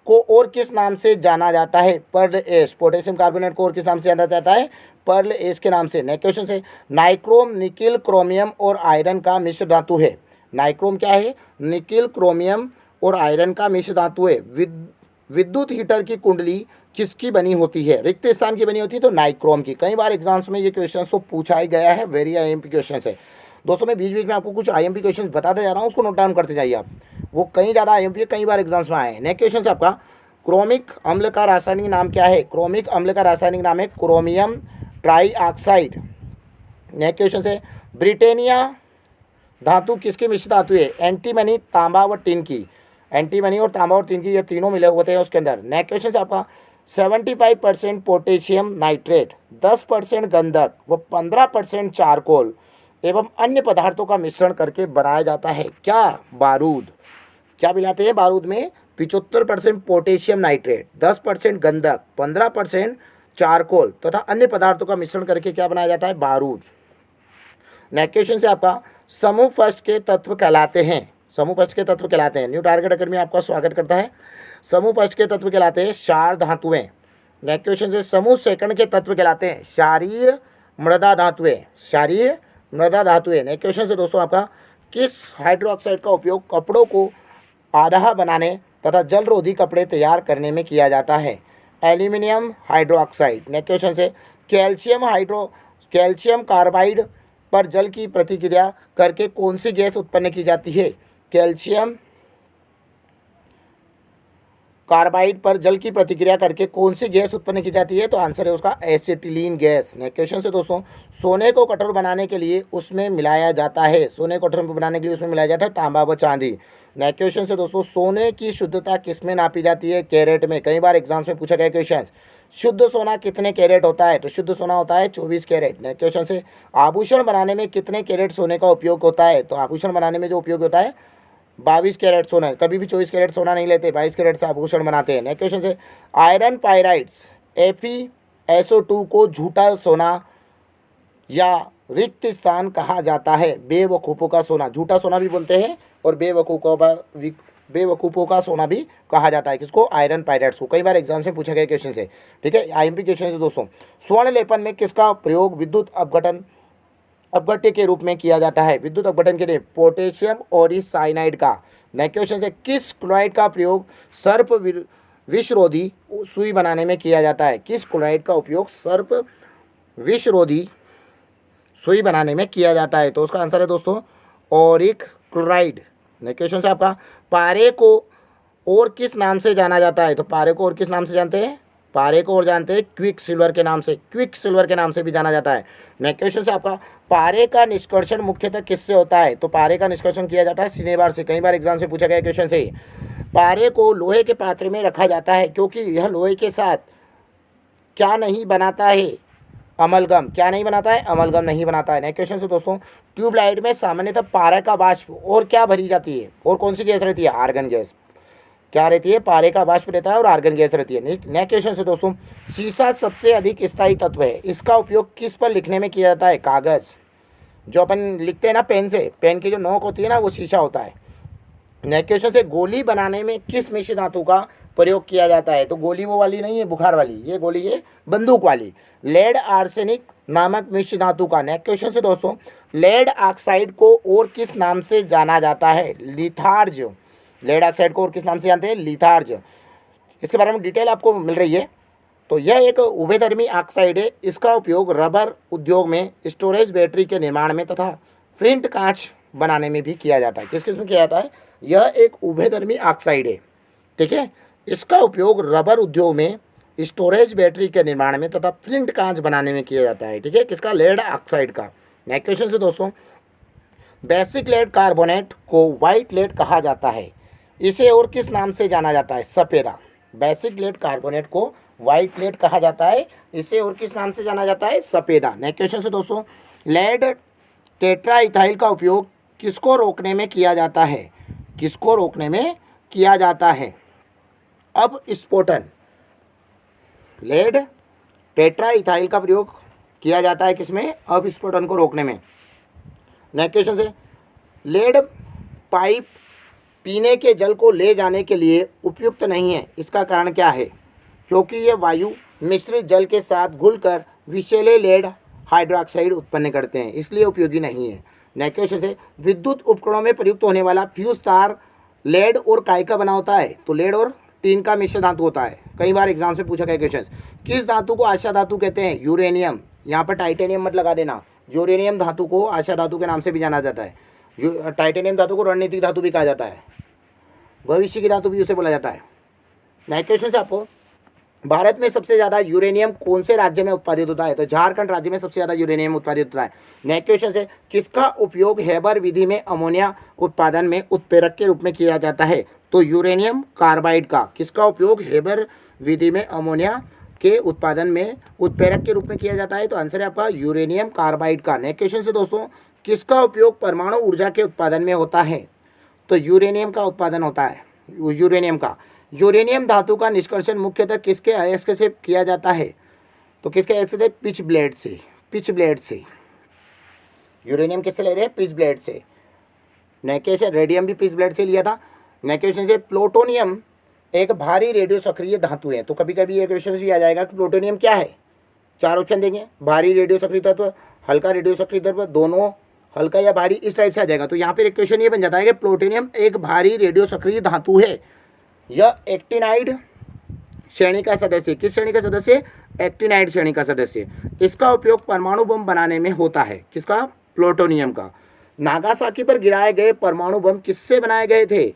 को और किस नाम से जाना जाता है? पर्ल एश। पोटेशियम कार्बोनेट को और किस नाम से जाना जाता है? पर्ल एश के नाम से। नेक्स्ट क्वेश्चन से नाइक्रोम निकिल क्रोमियम और आयरन का मिश्र धातु है। नाइक्रोम क्या है? निकिल क्रोमियम और आयरन का मिश्र धातु है। विद्युत हीटर की कुंडली किसकी बनी होती है? रिक्त स्थान की बनी होती है तो नाइक्रोम की। कई बार एग्जाम्स में ये क्वेश्चन तो पूछा ही गया है, वेरी IMP क्वेश्चन है दोस्तों। मैं बीच बीच में आपको कुछ IMP क्वेश्चन बताते जा रहा हूँ, उसको नोट डाउन करते जाइए आप, वो कई ज़्यादा IMP कई बार एग्जाम्स में आए हैं। नेक्स्ट क्वेश्चन से आपका क्रोमिक अम्ल का रासायनिक नाम क्या है? क्रोमिक अम्ल का रासायनिक नाम है क्रोमियम ट्राईऑक्साइड। नेक्स्ट क्वेश्चन से ब्रिटेनिया धातु किसकी मिश्र धातु है? एंटीमनी, तांबा व टिन की। एंटीमनी और तांबा और टिन की ये तीनों मिले होते हैं उसके अंदर। नेक्स्ट क्वेश्चन से आपका 75% पोटेशियम नाइट्रेट, 10% गंधक व 15% चारकोल एवं अन्य पदार्थों का मिश्रण करके बनाया जाता है क्या? बारूद। क्या मिलाते हैं बारूद में? 75% पोटेशियम नाइट्रेट, 10% गंधक, 15% चारकोल तथा अन्य पदार्थों का मिश्रण करके क्या बनाया जाता है? बारूद। नेक्स्ट क्वेश्चन से आपका समूह फर्स्ट के तत्व कहलाते हैं। समूह फर्स्ट के तत्व कहलाते हैं। न्यू टारगेट अकेडमी आपका स्वागत करता है। समूह फर्स्ट के तत्व कहलाते हैं क्षार धातुएं। नेक्स्ट क्वेश्चन से समूह सेकंड के तत्व कहलाते हैं क्षारीय मृदा धातुएं। क्षारीय मृदा धातुएं। नेक्स्ट क्वेश्चन से दोस्तों आपका किस हाइड्रोक्साइड का उपयोग कपड़ों को आधा बनाने तथा जलरोधी कपड़े तैयार करने में किया जाता है? Aluminium hydroxide. नेक्स्ट क्वेश्चन से कैल्शियम कार्बाइड पर जल की प्रतिक्रिया करके कौन सी गैस उत्पन्न की जाती है? कैल्शियम कार्बाइड पर जल की प्रतिक्रिया करके कौन सी गैस उत्पन्न की जाती है? तो आंसर है उसका एसिटिलीन गैस। नेक्स्ट क्वेश्चन से दोस्तों सोने को कठोर बनाने के लिए उसमें मिलाया जाता है। सोने को कठोर बनाने के लिए उसमें मिलाया जाता है तांबा व चांदी। नेक्स्ट क्वेश्चन से दोस्तों सोने की शुद्धता किसमें नापी जाती है? कैरेट में। कई बार एग्जाम्स में पूछा गया क्वेश्चन शुद्ध सोना कितने कैरेट होता है? तो शुद्ध सोना होता है 24 कैरेट। नेक्स्ट क्वेश्चन से आभूषण बनाने में कितने कैरेट सोने का उपयोग होता है? तो आभूषण बनाने में जो उपयोग होता है 22 कैरेट सोना। कभी भी 24 कैरेट सोना नहीं लेते, 22 कैरेट से आभूषण बनाते हैं। नेक्स्ट क्वेश्चन से आयरन पायराइड्स FeSO2 को झूठा सोना या रिक्त स्थान कहा जाता है? बेवकूफ़ों का सोना। झूठा सोना भी बोलते हैं और बेवकूफ़ों का सोना भी कहा जाता है। किसको? आयरन पायराइड्स को। कई बार एग्जाम्स में पूछा गया क्वेश्चन से। ठीक है, IMP क्वेश्चन से दोस्तों स्वर्ण लेपन में किसका प्रयोग विद्युत अपघट्य के रूप में किया जाता है? विद्युत अपघटन के लिए पोटेशियम और साइनाइड का। नेक्स्ट क्वेश्चन से किस क्लोराइड का प्रयोग सर्प विषरोधी सुई बनाने में किया जाता है? किस क्लोराइड का उपयोग सर्प विषरोधी सुई बनाने में किया जाता है। तो उसका आंसर है दोस्तों ऑरिक क्लोराइड। नेक्स्ट क्वेश्चन है आपका, पारे को और किस नाम से जाना जाता है? तो पारे को और किस नाम से जानते हैं? पारे को और जानते हैं क्विक सिल्वर के नाम से, क्विक सिल्वर के नाम से भी जाना जाता है। नेक्स्ट क्वेश्चन है आपका, पारे का निष्कर्षण मुख्यतः किससे होता है? तो पारे का निष्कर्षण किया जाता है सिनेबार से। कई बार एग्जाम से पूछा गया क्वेश्चन से। पारे को लोहे के पात्र में रखा जाता है क्योंकि यह लोहे के साथ क्या नहीं बनाता है? अमलगम। क्या नहीं बनाता है? अमलगम नहीं बनाता है। नेक्स्ट क्वेश्चन से दोस्तों, ट्यूबलाइट में सामान्यतः पारे का वाष्प और क्या भरी जाती है? और कौन सी गैस रहती है? Argon gas. क्या रहती है? पारे का वाष्प रहता है और आर्गन गैस रहती है। नेक्स्ट क्वेश्चन से दोस्तों, शीशा सबसे अधिक स्थायी तत्व है, इसका उपयोग किस पर लिखने में किया जाता है? कागज़। जो अपन लिखते हैं ना पेन से, पेन की जो नोक होती है ना, वो शीशा होता है। नेक्स्ट क्वेश्चन से, गोली बनाने में किस मिश्र धातु का प्रयोग किया जाता है? तो गोली वो वाली नहीं है बुखार वाली, ये गोली है बंदूक वाली, लेड आर्सेनिक नामक मिश्र धातु का। नेक्स्ट क्वेश्चन से दोस्तों, लेड ऑक्साइड को और किस नाम से जाना जाता है? लिथार्ज। लेड ऑक्साइड को और किस नाम से जानते हैं? लिथार्ज। इसके बारे में डिटेल आपको मिल रही है। तो यह एक उभयधर्मी ऑक्साइड है, इसका उपयोग रबर उद्योग में, स्टोरेज बैटरी के निर्माण में तथा फ्लिंट कांच बनाने में भी किया जाता है। किस किस में किया जाता है? यह एक उभयधर्मी ऑक्साइड है, ठीक है। इसका उपयोग रबर उद्योग में, स्टोरेज बैटरी के निर्माण में तथा फ्लिंट कांच बनाने में किया जाता है, ठीक है। किसका? लेड ऑक्साइड का। नेक्स्ट क्वेश्चन से दोस्तों, बेसिक लेड कार्बोनेट को वाइट लेड कहा जाता है, इसे और किस नाम से जाना जाता है? सपेरा। बेसिक लेड कार्बोनेट को वाइट लेड कहा जाता है, इसे और किस नाम से जाना जाता है? सपेरा। नेक्स्ट क्वेश्चन से दोस्तों, लेड टेट्राइथाइल का उपयोग किसको रोकने में किया जाता है? किसको रोकने में किया जाता है? अब स्फोटन। लेड टेट्राइथाइल का प्रयोग किया जाता है किसमें? अब स्फोटन को रोकने में। नेक्स्ट क्वेश्चन से, लेड पाइप पीने के जल को ले जाने के लिए उपयुक्त नहीं है, इसका कारण क्या है? क्योंकि यह वायु मिश्रित जल के साथ घुलकर विषैले लेड हाइड्रोक्साइड उत्पन्न करते हैं, इसलिए उपयोगी नहीं है। नेक्स्ट क्वेश्चन से, विद्युत उपकरणों में प्रयुक्त होने वाला फ्यूज तार लेड और काय का बना होता है? तो लेड और टीन का मिश्र धातु होता है। कई बार एग्जाम से पूछा गया क्वेश्चन। किस धातु को आशा धातु कहते हैं? यूरेनियम। यहाँ पर टाइटेनियम मत लगा देना। यूरेनियम धातु को आशा धातु के नाम से भी जाना जाता है। टाइटेनियम धातु को रणनीतिक धातु भी कहा जाता है, भविष्य की धातु भी उसे बोला जाता है। नेक्स्ट क्वेश्चन से आपको, भारत में सबसे ज़्यादा यूरेनियम कौन से राज्य में उत्पादित होता है? तो झारखंड राज्य में सबसे ज़्यादा यूरेनियम उत्पादित होता है। नेक्स्ट क्वेश्चन से, किसका उपयोग हेबर विधि में अमोनिया उत्पादन में उत्प्रेरक के रूप में किया जाता है? तो यूरेनियम कार्बाइड का। किसका उपयोग हेबर विधि में अमोनिया के उत्पादन में उत्प्रेरक के रूप में किया जाता है? तो आंसर है आपका यूरेनियम कार्बाइड का। नेक्स्ट क्वेश्चन से दोस्तों, किसका उपयोग परमाणु ऊर्जा के उत्पादन में होता है? तो यूरेनियम का उत्पादन होता है, यूरेनियम का। यूरेनियम धातु का निष्कर्षण मुख्यतः किसके अयस्क से किया जाता है? तो किसके अयस्क से? पिच ब्लेड से। पिच ब्लेड से यूरेनियम किससे ले रहे हैं? पिच ब्लेड से। नेक्स्ट क्वेश्चन, रेडियम भी पिच ब्लेड से लिया था। नेक्स्ट क्वेश्चन से, प्लूटोनियम एक भारी रेडियो सक्रिय धातु है। तो कभी कभी ये क्वेश्चन भी आ जाएगा कि प्लूटोनियम क्या है। चार ऑप्शन देंगे, भारी रेडियो सक्रिय तत्व, हल्का रेडियो सक्रिय तत्व, दोनों, हल्का या भारी, इस टाइप से आ जाएगा। तो यहाँ पर एक क्वेश्चन ये बन जाता है कि प्लूटोनियम एक भारी रेडियो सक्रिय धातु है। यह एक्टिनाइड श्रेणी का सदस्य। किस श्रेणी का सदस्य? एक्टिनाइड श्रेणी का सदस्य। इसका उपयोग परमाणु बम बनाने में होता है। किसका? प्लूटोनियम का। नागासाकी पर गिराए गए परमाणु बम किससे बनाए गए थे?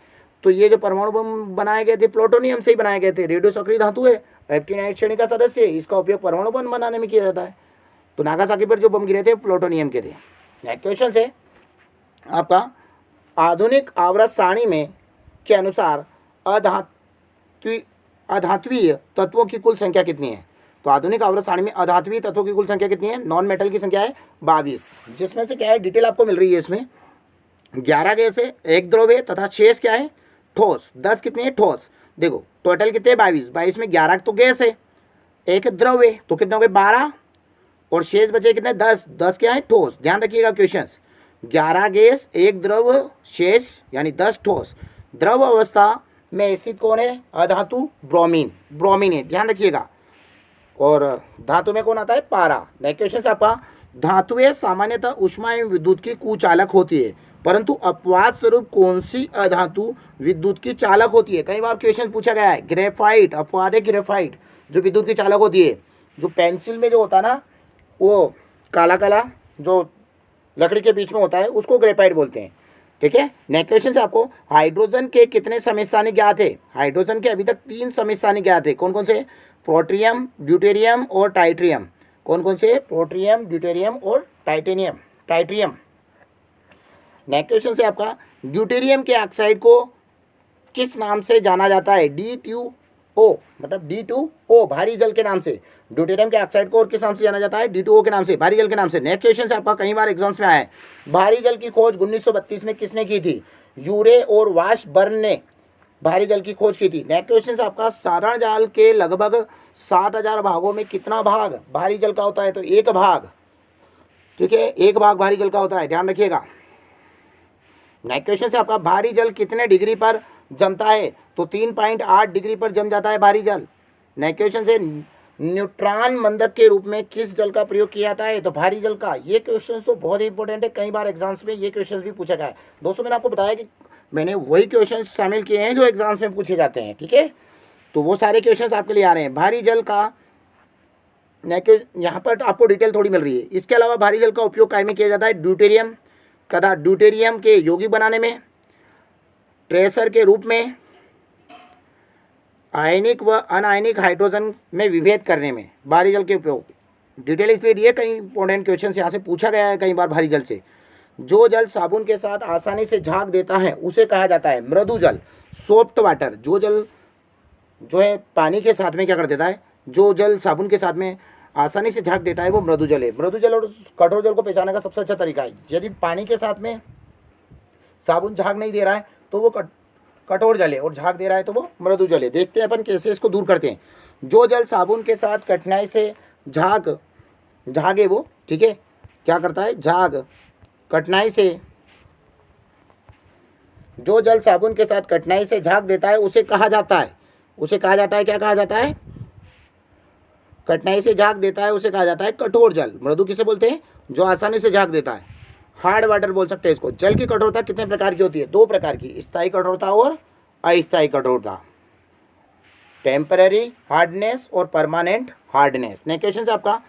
तो ये जो परमाणु बम बनाए गए थे प्लूटोनियम से ही बनाए गए थे। रेडियो सक्रिय धातु है, एक्टिनाइड श्रेणी का सदस्य, इसका उपयोग परमाणु बम बनाने में किया जाता है। तो नागासाकी पर जो बम गिरे थे प्लूटोनियम के थे। नेक्स्ट क्वेश्चन से आपका, आधुनिक आवर्त सारणी में के अनुसार अधात्वीय तत्वों की कुल संख्या कितनी है? तो आधुनिक आवर्त सारणी में अधात्वीय तत्वों की कुल संख्या कितनी है? नॉन मेटल की संख्या है 22, जिसमें से क्या है डिटेल आपको मिल रही है। इसमें 11 गैस है, एक द्रव है तथा शेष क्या है? ठोस। 10 कितने है? ठोस। देखो टोटल कितने हैं? 22 में 11 तो गैस है, एक द्रव है, तो कितने हो गए? 12, और शेष बचे कितने? 10 क्या है? ठोस। ध्यान रखिएगा क्वेश्चन, 11 गैस, एक द्रव, शेष यानी 10 ठोस। द्रव अवस्था में स्थित कौन है? अधातु ब्रोमीन। ब्रोमीन है, ध्यान रखिएगा। और धातु में कौन आता है? पारा। नेक्स्ट क्वेश्चन से आपका, धातुएं सामान्यतः ऊष्मा एवं विद्युत की कुचालक होती है, परंतु अपवाद स्वरूप कौन सी अधातु विद्युत की चालक होती है? कई बार क्वेश्चन पूछा गया है। ग्रेफाइट अपवाद है, ग्रेफाइट जो विद्युत की चालक होती है। जो पेंसिल में जो होता है ना, वो काला काला जो लकड़ी के बीच में होता है उसको ग्रेफाइट बोलते हैं। ठीक है, नेक्स्ट क्वेश्चन से आपको हाइड्रोजन के कितने समस्थानिक ज्ञात है? हाइड्रोजन के अभी तक 3 समस्थानिक ज्ञात है। कौन कौन से? प्रोट्रियम, ड्यूटेरियम और टाइट्रियम। कौन कौन से? प्रोट्रियम, ड्यूटेरियम और टाइट्रियम। नेक्स्ट क्वेश्चन से आपका ड्यूटेरियम के ऑक्साइड को किस नाम से जाना जाता है? D2O, मतलब D2O भारी जल के नाम से। ड्यूटेरियम के ऑक्साइड को और किस नाम से जाना जाता है? D2O के नाम से, भारी जल के नाम से। नेक्स्ट क्वेश्चन से आपका कई बार एग्जाम्स में आया है, भारी जल की खोज 1932 में किसने की थी? यूरे और वाशबर्न ने भारी जल की खोज की थी। नेक्स्ट क्वेश्चन से आपका साधारण जाल के लगभग 60,000 भागों में कितना भाग भारी जल का होता है? तो 1 भाग। ठीक है, 1 भाग भारी जल का होता है, ध्यान रखिएगा। नेक्स्ट क्वेश्चन से आपका भारी जल कितने डिग्री पर जमता है? तो 3.8 डिग्री पर जम जाता है भारी जल। नेक्स्ट क्वेश्चन से न्यूट्रॉन मंदक के रूप में किस जल का प्रयोग किया जाता है? तो भारी जल का। ये क्वेश्चन तो बहुत ही इंपॉर्टेंट है, कई बार एग्जाम्स में ये क्वेश्चन भी पूछा गया है। दोस्तों मैंने आपको बताया कि मैंने वही क्वेश्चन शामिल किए हैं जो एग्जाम्स में पूछे जाते हैं। ठीक है, तो वो सारे क्वेश्चन आपके लिए आ रहे हैं। भारी जल का यहाँ पर आपको डिटेल थोड़ी मिल रही है। इसके अलावा भारी जल का उपयोग काय में किया जाता है? ड्यूटेरियम तथा ड्यूटेरियम के यौगिक बनाने में, ट्रेसर के रूप में, आयनिक व अनायनिक हाइड्रोजन में विभेद करने में भारी जल के उपयोग। डिटेल इसलिए दिए, कई इंपॉर्टेंट क्वेश्चन यहाँ से पूछा गया है कई बार भारी जल से। जो जल साबुन के साथ आसानी से झाग देता है उसे कहा जाता है मृदु जल, सॉफ्ट वाटर। जो जल जो है पानी के साथ में क्या कर देता है, जो जल साबुन के साथ में आसानी से झाग देता है वो मृदु जल है। मृदु जल और कठोर जल को पहचानने का सबसे अच्छा तरीका है, यदि पानी के साथ में साबुन झाग नहीं दे रहा है तो वो कठोर जल है, और झाग दे रहा है तो वो मृदु जल है। देखते हैं अपन कैसे इसको दूर करते हैं। जो जल साबुन के साथ कठिनाई से झागे वो, ठीक है, क्या करता है? झाग कठिनाई से, जो जल साबुन के साथ कठिनाई से झाग देता है उसे कहा जाता है, क्या कहा जाता है? कठिनाई से झाग देता है उसे कहा जाता है कठोर जल। मृदु किसे बोलते हैं? जो आसानी से झाग देता है। हार्ड वाटर बोल सकते हैं इसको। जल की कठोरता कितने प्रकार की होती है? 2 प्रकार की, स्थायी कठोरता और अस्थायी कठोरता। टेम्पररी हार्डनेस और परमानेंट हार्डनेस। नेक्स्ट क्वेश्चन से आपका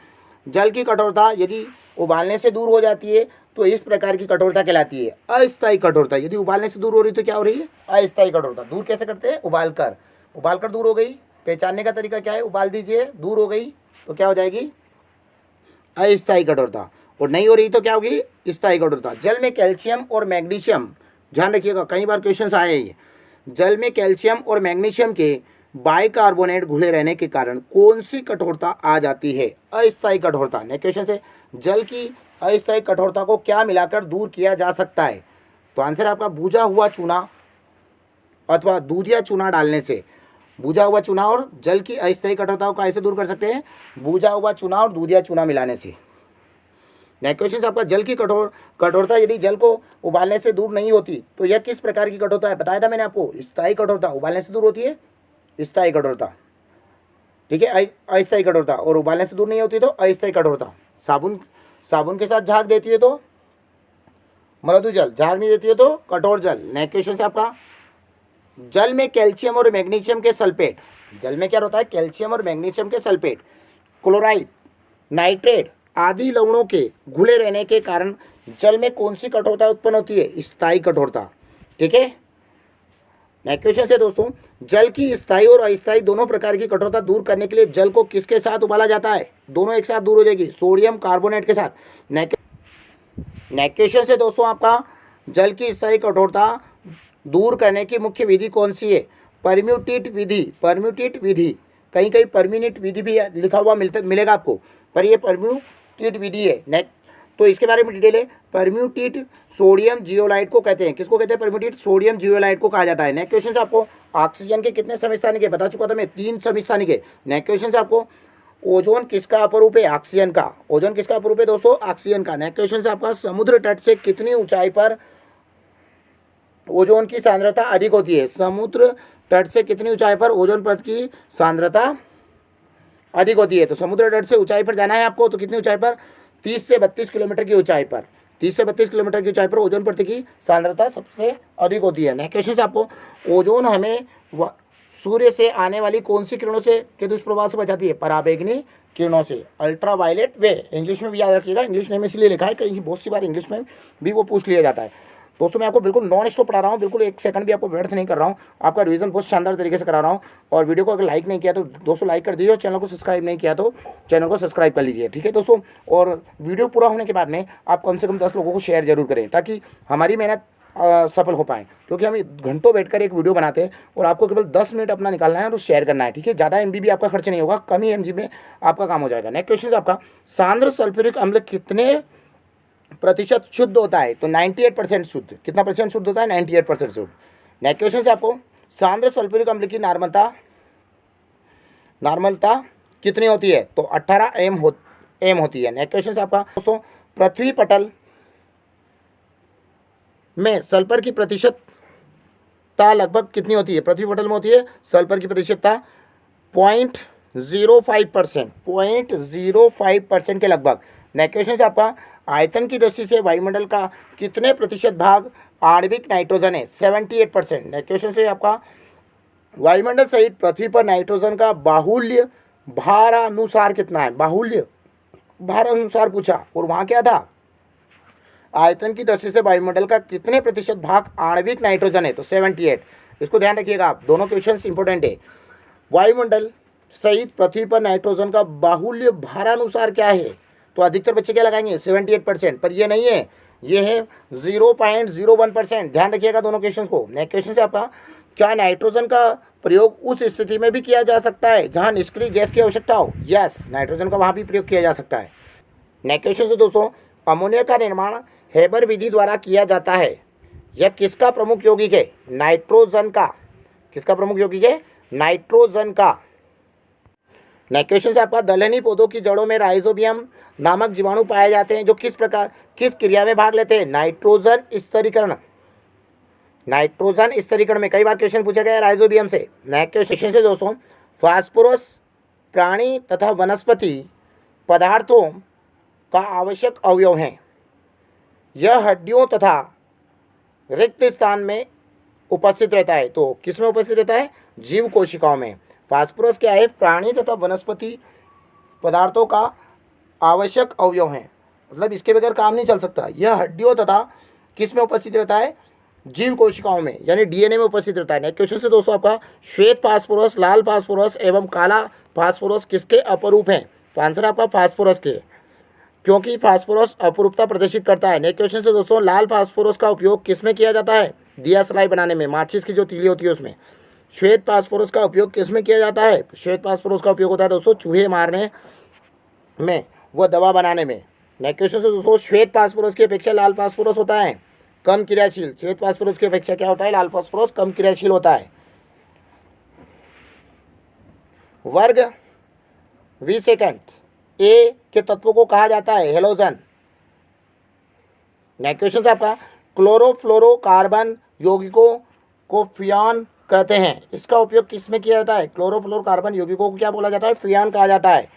जल की कठोरता यदि उबालने से दूर हो जाती है तो इस प्रकार की कठोरता कहलाती है अस्थायी कठोरता। यदि उबालने से दूर हो रही तो क्या हो रही है? अस्थायी कठोरता। दूर कैसे करते हैं? उबालकर दूर हो गई। पहचानने का तरीका क्या है? उबाल दीजिए, दूर हो गई तो क्या हो जाएगी? अस्थायी कठोरता। और नहीं हो रही तो क्या होगी? स्थायी कठोरता। जल में कैल्शियम और मैग्नीशियम, ध्यान रखिएगा कई बार क्वेश्चन आए हैं। जल में कैल्शियम और मैग्नीशियम के बाइकार्बोनेट घुले रहने के कारण कौन सी कठोरता आ जाती है? अस्थायी कठोरता। नेक्स्ट क्वेश्चन से जल की अस्थायी कठोरता को क्या मिलाकर दूर किया जा सकता है? तो आंसर आपका भुजा हुआ चूना अथवा दूधिया चूना डालने से। भुजा हुआ चूना और जल की अस्थायी कठोरता को कैसे दूर कर सकते हैं? भुजा हुआ चूना और दूधिया चूना मिलाने से। नेक्स्ट क्वेश्चन से आपका जल की कठोरता यदि जल को उबालने से दूर नहीं होती तो यह किस प्रकार की कठोरता है? बताया था मैंने आपको, स्थायी कठोरता। उबालने से दूर होती है स्थायी कठोरता, ठीक है, अस्थायी कठोरता। और उबालने से दूर नहीं होती तो अस्थायी कठोरता। साबुन के साथ झाग देती है तो मृदु जल, झाग नहीं देती है तो कठोर जल। नेक्स्ट क्वेश्चन से आपका जल में कैल्शियम और मैग्नीशियम के सल्फेट, जल में क्या होता है? कैल्शियम और मैग्नीशियम के सल्फेट, क्लोराइड, नाइट्रेट आदि लवणों के घुले रहने के कारण जल में कौन सी कठोरता उत्पन्न होती है? स्थायी कठोरता। ठीक है, नेक्स्ट क्वेश्चन से दोस्तों जल की स्थायी और अस्थायी दोनों प्रकार की कठोरता दूर करने के लिए जल को किसके साथ उबाला जाता है? दोनों एक साथ दूर हो जाएगी, सोडियम कार्बोनेट के साथ। नेक्स्ट क्वेश्चन से दोस्तों आपका जल की स्थायी कठोरता दूर करने की मुख्य विधि कौन सी है? परम्यूटेट विधि। कहीं परम्यूटेट विधि भी लिखा हुआ मिलेगा आपको, पर ये परम्यूटेट विधि है। नेक्स्ट तो इसके बारे में डिटेल है। परम्यूटेट सोडियम जियोलाइट को कहते हैं, किसको कहते हैं? परम्यूटेट सोडियम जियोलाइट को कहा जाता है। नेक्स्ट क्वेश्चन से आपको ऑक्सीजन के कितने समस्थानिक है? बता चुका था मैं, 3 समस्थानिक है। नेक्स्ट क्वेश्चन से आपको ओजोन किसका अपरूप है? ऑक्सीजन का। ओजोन किसका अपरूप है दोस्तों? ऑक्सीजन का। नेक्स्ट क्वेश्चन से आपका समुद्र तट से कितनी ऊंचाई पर ओजोन की सांद्रता अधिक होती है? समुद्र तट से कितनी ऊंचाई पर ओजोन परत की सांद्रता अधिक होती है? तो समुद्र तट से ऊंचाई पर जाना है आपको, तो कितनी ऊंचाई पर? 30 से 32 किलोमीटर की ऊंचाई पर। 30 से 32 किलोमीटर की ऊंचाई पर ओजोन परत की सांद्रता सबसे अधिक होती है। नेक्स्ट क्वेश्चन से आपको ओजोन हमें सूर्य से आने वाली कौन सी किरणों से के दुष्प्रभाव से बचाती है? पराबैंगनी किरणों से, अल्ट्रावायलेट वे। इंग्लिश में भी याद रखिएगा, इंग्लिश नेम इसलिए लिखा है कहीं बहुत सी बार इंग्लिश में भी वो पूछ लिया जाता है। दोस्तों मैं आपको बिल्कुल नॉन स्टॉप पढ़ा रहा हूँ, बिल्कुल एक सेकंड भी आपको व्यर्थ नहीं कर रहा हूँ, आपका रिवीजन बहुत शानदार तरीके से करा रहा हूँ। और वीडियो को अगर लाइक नहीं किया तो दोस्तों लाइक कर दीजिए, और चैनल को सब्सक्राइब नहीं किया तो चैनल को सब्सक्राइब कर लीजिए, ठीक है दोस्तों। और वीडियो पूरा होने के बाद में आप कम से कम 10 लोगों को शेयर जरूर करें, ताकि हमारी मेहनत सफल हो पाए, क्योंकि हम घंटों बैठकर एक वीडियो बनाते हैं और आपको केवल 10 मिनट अपना निकालना है और शेयर करना है, ठीक है। ज़्यादा MB भी आपका खर्च नहीं होगा, कम ही MB में आपका काम हो जाएगा। नेक्स्ट क्वेश्चन आपका, सांद्र सल्फ्यूरिक अम्ल कितने प्रतिशत शुद्ध होता है? तो 98% शुद्ध। कितना परसेंट शुद्ध होता है? 98% शुद्ध। नेक्स्ट क्वेश्चन से आपको, सांद्र सल्फ्यूरिक अम्ल की नॉर्मलता कितनी होती है? तो 18 एम होती है। नेक्स्ट क्वेश्चन से आपका दोस्तों, पृथ्वी पटल में सल्फर की प्रतिशतता लगभग कितनी होती है? पृथ्वी पटल में होती है सल्फर की प्रतिशतता 0.05%, 0.05% के लगभग। नेक्स्ट क्वेश्चन से आपका, आयतन की दृष्टि से वायुमंडल का कितने प्रतिशत भाग आणविक नाइट्रोजन है? 78%। नेक्स्ट क्वेश्चन से आपका, वायुमंडल सहित पृथ्वी पर नाइट्रोजन का बाहुल्य भारानुसार कितना है? बाहुल्य भारानुसार पूछा, और वहाँ क्या था? आयतन की दृष्टि से वायुमंडल का कितने प्रतिशत भाग आणविक नाइट्रोजन है? तो 78। इसको ध्यान रखिएगा आप, दोनों क्वेश्चन इंपॉर्टेंट है। वायुमंडल सहित पृथ्वी पर नाइट्रोजन का बाहुल्य भारानुसार क्या है? तो अधिकतर बच्चे क्या लगाएंगे? 78%, पर ये नहीं है, ये है 0.01%। ध्यान रखिएगा दोनों क्वेश्चन को। नेक्स्ट क्वेश्चन से आपका, क्या नाइट्रोजन का प्रयोग उस स्थिति में भी किया जा सकता है जहाँ निष्क्रिय गैस की आवश्यकता हो? यस, नाइट्रोजन का वहाँ भी प्रयोग किया जा सकता है। नेक्स्ट क्वेश्चन से दोस्तों, अमोनिया का निर्माण हेबर विधि द्वारा किया जाता है, यह किसका प्रमुख यौगिक है? नाइट्रोजन का। किसका प्रमुख यौगिक है? नाइट्रोजन का। नेक्स्ट क्वेश्चन से आपका, दलहनी पौधों की जड़ों में राइजोबियम नामक जीवाणु पाए जाते हैं जो किस क्रिया में भाग लेते हैं? नाइट्रोजन स्तरीकरण। नाइट्रोजन स्तरीकरण में कई बार क्वेश्चन पूछा गया है राइजोबियम से। नेक्स्ट क्वेश्चन से दोस्तों, फास्फोरस प्राणी तथा वनस्पति पदार्थों का आवश्यक अवयव है, यह हड्डियों तथा रिक्त स्थान में उपस्थित रहता है। तो किस में उपस्थित रहता है? जीव कोशिकाओं में। फास्फोरस क्या है? प्राणी तथा वनस्पति पदार्थों का आवश्यक अवयव है, मतलब इसके बगैर काम नहीं चल सकता। यह हड्डियों तथा किस में उपस्थित रहता है? जीव कोशिकाओं में, यानी DNA में उपस्थित रहता है। नेक्स्ट क्वेश्चन से दोस्तों आपका, श्वेत फास्फोरस, लाल फास्फोरस एवं काला फास्फोरस किसके अपरूप हैं? तो आंसर आपका फास्फोरस के, क्योंकि फास्फोरस अपरूपता प्रदर्शित करता है। नेक्स्ट क्वेश्चन से दोस्तों, लाल फास्फोरस का उपयोग किस में किया जाता है? दिया सलाई बनाने में, माचिस की जो तीली होती है उसमें। श्वेत फास्फोरस का उपयोग किस में किया जाता है? श्वेत फास्फोरस का उपयोग होता है दोस्तों चूहे मारने में व दवा बनाने में। नेक्स्ट क्वेश्चन से दोस्तों, श्वेत फास्फोरस की अपेक्षा लाल फास्फोरस होता है कम क्रियाशील। श्वेत फास्फोरस की अपेक्षा क्या होता है? लाल फास्फोरस कम क्रियाशील होता है। वर्ग वी सेकंड ए के तत्वों को कहा जाता है हेलोजन। नेक्स्ट क्वेश्चन से आपका, क्लोरोफ्लोरोकार्बन यौगिकों को फ्रियान कहते हैं, इसका उपयोग किस में किया जाता है? क्लोरोफ्लोरोकार्बन यौगिकों को क्या बोला जाता है? फ्रियान कहा जाता है।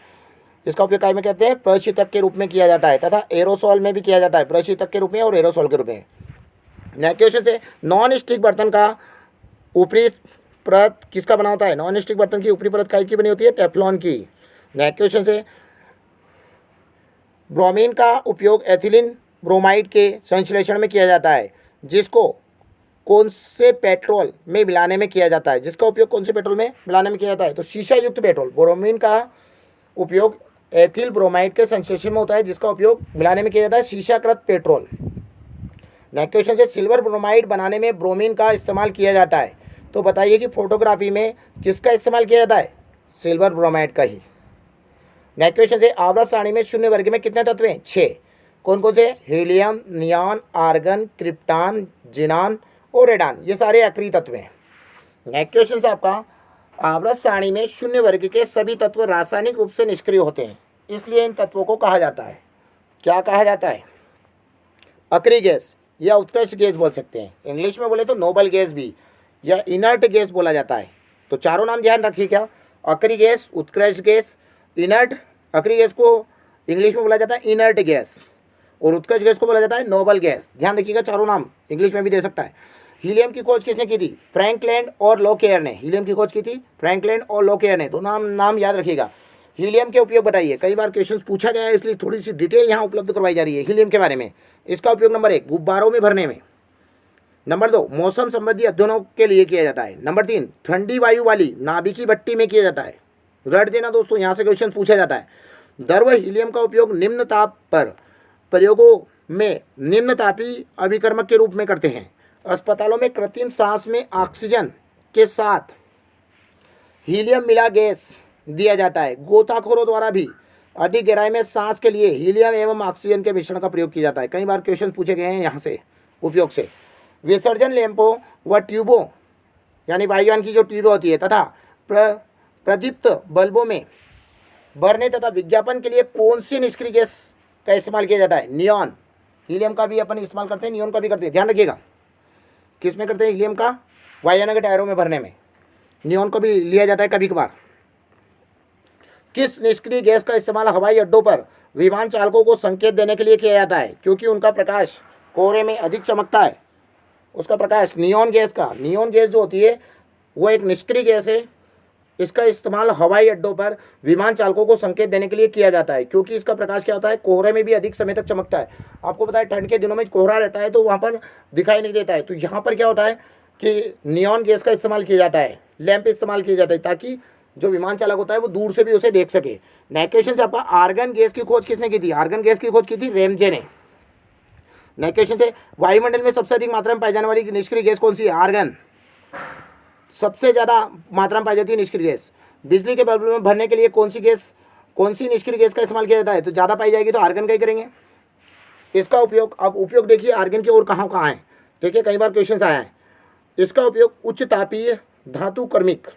इसका उपयोग काय में कहते हैं? प्रशीतक के रूप में किया जाता है, तथा एरोसोल में भी किया जाता है, प्रशीतक के रूप में और एरोसोल के रूप में। नेक्स्ट क्वेश्चन से, नॉन स्टिक बर्तन का ऊपरी परत किसका बना होता है? नॉन स्टिक बर्तन की ऊपरी परत की बनी होती है? टेफ्लॉन की। नेक्स्ट क्वेश्चन से, ब्रोमीन का उपयोग एथिलीन ब्रोमाइड के संश्लेषण में किया जाता है, जिसको कौन से पेट्रोल में मिलाने में किया जाता है? जिसका उपयोग कौन से पेट्रोल में मिलाने में किया जाता है? तो शीशा युक्त पेट्रोल। ब्रोमीन का उपयोग एथिल ब्रोमाइड के संश्लेषण में होता है, जिसका उपयोग मिलाने में किया जाता है शीशाकृत पेट्रोल। नेक्स्ट क्वेश्चन से, सिल्वर ब्रोमाइड बनाने में ब्रोमीन का इस्तेमाल किया जाता है, तो बताइए कि फोटोग्राफी में किसका इस्तेमाल किया जाता है? सिल्वर ब्रोमाइड का ही। नेक्स्ट क्वेश्चन से, आवर्त सारणी में शून्य वर्ग में कितने तत्व हैं? 6। कौन कौन से? हीलियम, नियॉन, आर्गन, क्रिप्टॉन, जिनान और रेडान, ये सारे अक्रिय तत्व हैं। नेक्स्ट क्वेश्चन से आपका, आवर्त सारणी में शून्य वर्ग के सभी तत्व रासायनिक रूप से निष्क्रिय होते हैं, इसलिए इन तत्वों को कहा जाता है, क्या कहा जाता है? अक्रिय गैस या उत्कृष्ट गैस बोल सकते हैं। इंग्लिश में बोले तो नोबल गैस भी या इनर्ट गैस बोला जाता है। तो चारों नाम ध्यान रखिए, क्या? अक्रिय गैस, उत्कृष्ट गैस, इनर्ट। अक्रिय गैस को इंग्लिश में बोला जाता है इनर्ट गैस और उत्कृष्ट गैस को बोला जाता है नोबल गैस। ध्यान रखिएगा, चारों नाम इंग्लिश में भी दे सकता है। हीलियम की खोज किसने की थी? फ्रैंकलैंड और लोकेयर ने। हीलियम की खोज की थी फ्रैंकलैंड और लोकेयर ने, दोनों नाम याद रखिएगा। हीलियम के उपयोग बताइए, कई बार क्वेश्चन पूछा गया है इसलिए थोड़ी सी डिटेल यहाँ उपलब्ध करवाई जा रही है हीलियम के बारे में। इसका उपयोग नंबर 1 गुब्बारों में भरने में, नंबर 2 मौसम संबंधी अध्ययनों के लिए किया जाता है, नंबर 3 ठंडी वायु वाली नाभिकीय भट्टी में किया जाता है। रट देना दोस्तों, यहाँ से क्वेश्चन पूछा जाता है। द्रव हीलियम का उपयोग निम्न ताप पर प्रयोगों में निम्न तापी अभिकर्मक के रूप में करते हैं। अस्पतालों में कृत्रिम सांस में ऑक्सीजन के साथ हीलियम मिला गैस दिया जाता है। गोताखोरों द्वारा भी अधिक गहराई में सांस के लिए हीलियम एवं ऑक्सीजन के मिश्रण का प्रयोग किया जाता है। कई बार क्वेश्चन पूछे गए हैं यहाँ से उपयोग से। विसर्जन लैंपों व ट्यूबों यानी वायुयान की जो ट्यूबें होती है तथा प्रदीप्त बल्बों में भरने तथा विज्ञापन के लिए कौन सी निष्क्रिय गैस का इस्तेमाल किया जाता है? नियॉन। हीलियम का भी अपन इस्तेमाल करते हैं, नियॉन का भी करते हैं, ध्यान रखिएगा। किस में करते हैं? हीलियम का वायुयान के टायरों में भरने में। नियॉन को भी लिया जाता है कभी कभार। किस निष्क्रिय गैस का इस्तेमाल हवाई अड्डों पर विमान चालकों को संकेत देने के लिए किया जाता है? क्योंकि उनका प्रकाश कोहरे में अधिक चमकता है, उसका प्रकाश नियॉन गैस का। नियॉन गैस जो होती है वो एक निष्क्रिय गैस है। इसका इस्तेमाल हवाई अड्डों पर विमान चालकों को संकेत देने के लिए किया जाता है, क्योंकि इसका प्रकाश क्या होता है? कोहरे में भी अधिक समय तक चमकता है। आपको पता है ठंड के दिनों में कोहरा रहता है तो वहाँ पर दिखाई नहीं देता है। तो यहाँ पर क्या होता है कि नियॉन गैस का इस्तेमाल किया जाता है, लैंप इस्तेमाल किया जाता है, ताकि जो विमान चालक होता है वो दूर से भी उसे देख सके। नेक्स्ट क्वेश्चन से आपका आर्गन गैस की खोज किसने की थी? आर्गन गैस की खोज की थी रैमजे ने। नेक्स्ट क्वेश्चन से वायुमंडल में सबसे अधिक मात्रा में पाई जाने वाली निष्क्रिय गैस कौन सी है? आर्गन। सबसे ज़्यादा मात्रा में पाई जाती है निष्क्रिय गैस। बिजली के बल्ब में भरने के लिए कौन सी निष्क्रिय गैस का इस्तेमाल किया जाता है? तो ज़्यादा पाई जाएगी तो आर्गन का ही करेंगे। इसका उपयोग, अब उपयोग देखिए आर्गन के और कहाँ कहाँ है, ठीक है, कई बार क्वेश्चन आया है। इसका उपयोग उच्च तापीय धातु कर्मिक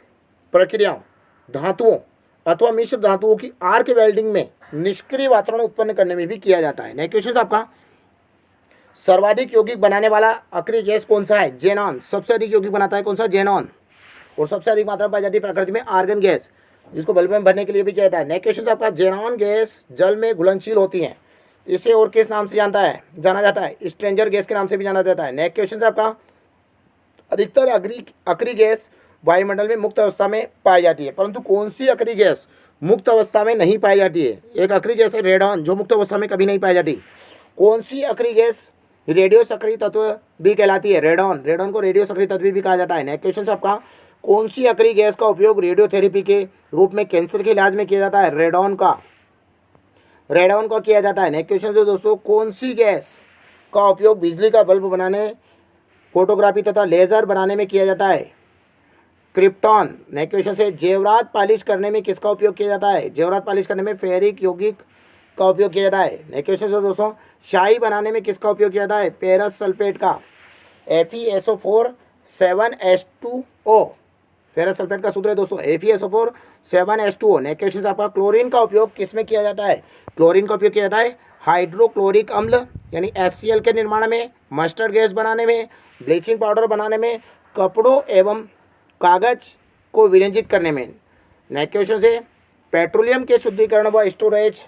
प्रक्रियाओं, धातुओं अथवा मिश्र धातुओं की आर्क वेल्डिंग में निष्क्रिय वातावरण उत्पन्न करने में भी किया जाता है। नेक्स्ट क्वेश्चन आपका सर्वाधिक यौगिक बनाने वाला अक्रिय गैस कौन सा है? जेनॉन। सबसे अधिक यौगिक बनाता है कौन सा? जेनॉन। और सबसे अधिक मात्रा में पाई जाती है प्रकृति में आर्गन गैस, जिसको बल्ब में भरने के लिए भी किया जाता है। नेक्स्ट क्वेश्चन आपका जेनॉन गैस जल में घुलनशील होती है, इसे और किस नाम से जाना जाता है? स्ट्रेंजर गैस के नाम से भी जाना जाता है। नेक्स्ट क्वेश्चन आपका अधिकतर अक्रिय गैस वायुमंडल में मुक्त अवस्था में पाई जाती है, परंतु कौन सी अक्रिय गैस मुक्त अवस्था में नहीं पाई जाती है? एक अक्रिय गैस है रेडॉन, जो मुक्त अवस्था में कभी नहीं पाई जाती। कौन सी अक्रिय गैस रेडियो सक्रिय तत्व भी कहलाती है? रेडॉन। रेडॉन को रेडियो सक्रिय तत्व भी कहा जाता है। नेक्स्ट क्वेश्चन आपका कौन सी अक्रिय गैस का उपयोग रेडियोथेरेपी के रूप में कैंसर के इलाज में किया जाता है? रेडॉन का किया जाता है। नेक्स्ट क्वेश्चन से दोस्तों कौन सी गैस का उपयोग बिजली का बल्ब बनाने, फोटोग्राफी तथा लेजर बनाने में किया जाता है? क्रिप्टॉन। नेक्स्ट क्वेश्चन से जेवरात पालिश करने में किसका उपयोग किया जाता है? जेवरात पालिश करने में फेरिक यौगिक का उपयोग किया जाता है। नेक्स्ट क्वेश्चन से दोस्तों शाही बनाने में किसका उपयोग किया जाता है? फेरस सल्फेट का, FeSO4 7H2O। फेरस सल्फेट का सूत्र है दोस्तों FeSO4 7H2O। नेक्स्ट क्वेश्चन आपका क्लोरीन का उपयोग किस में किया जाता है? क्लोरीन का उपयोग किया जाता है हाइड्रोक्लोरिक अम्ल यानी HCl के निर्माण में, मस्टर्ड गैस बनाने में, ब्लीचिंग पाउडर बनाने में, कपड़ों एवं कागज को विरंजित करने में। नेक्स्ट क्वेश्चन से पेट्रोलियम के शुद्धिकरण व स्टोरेज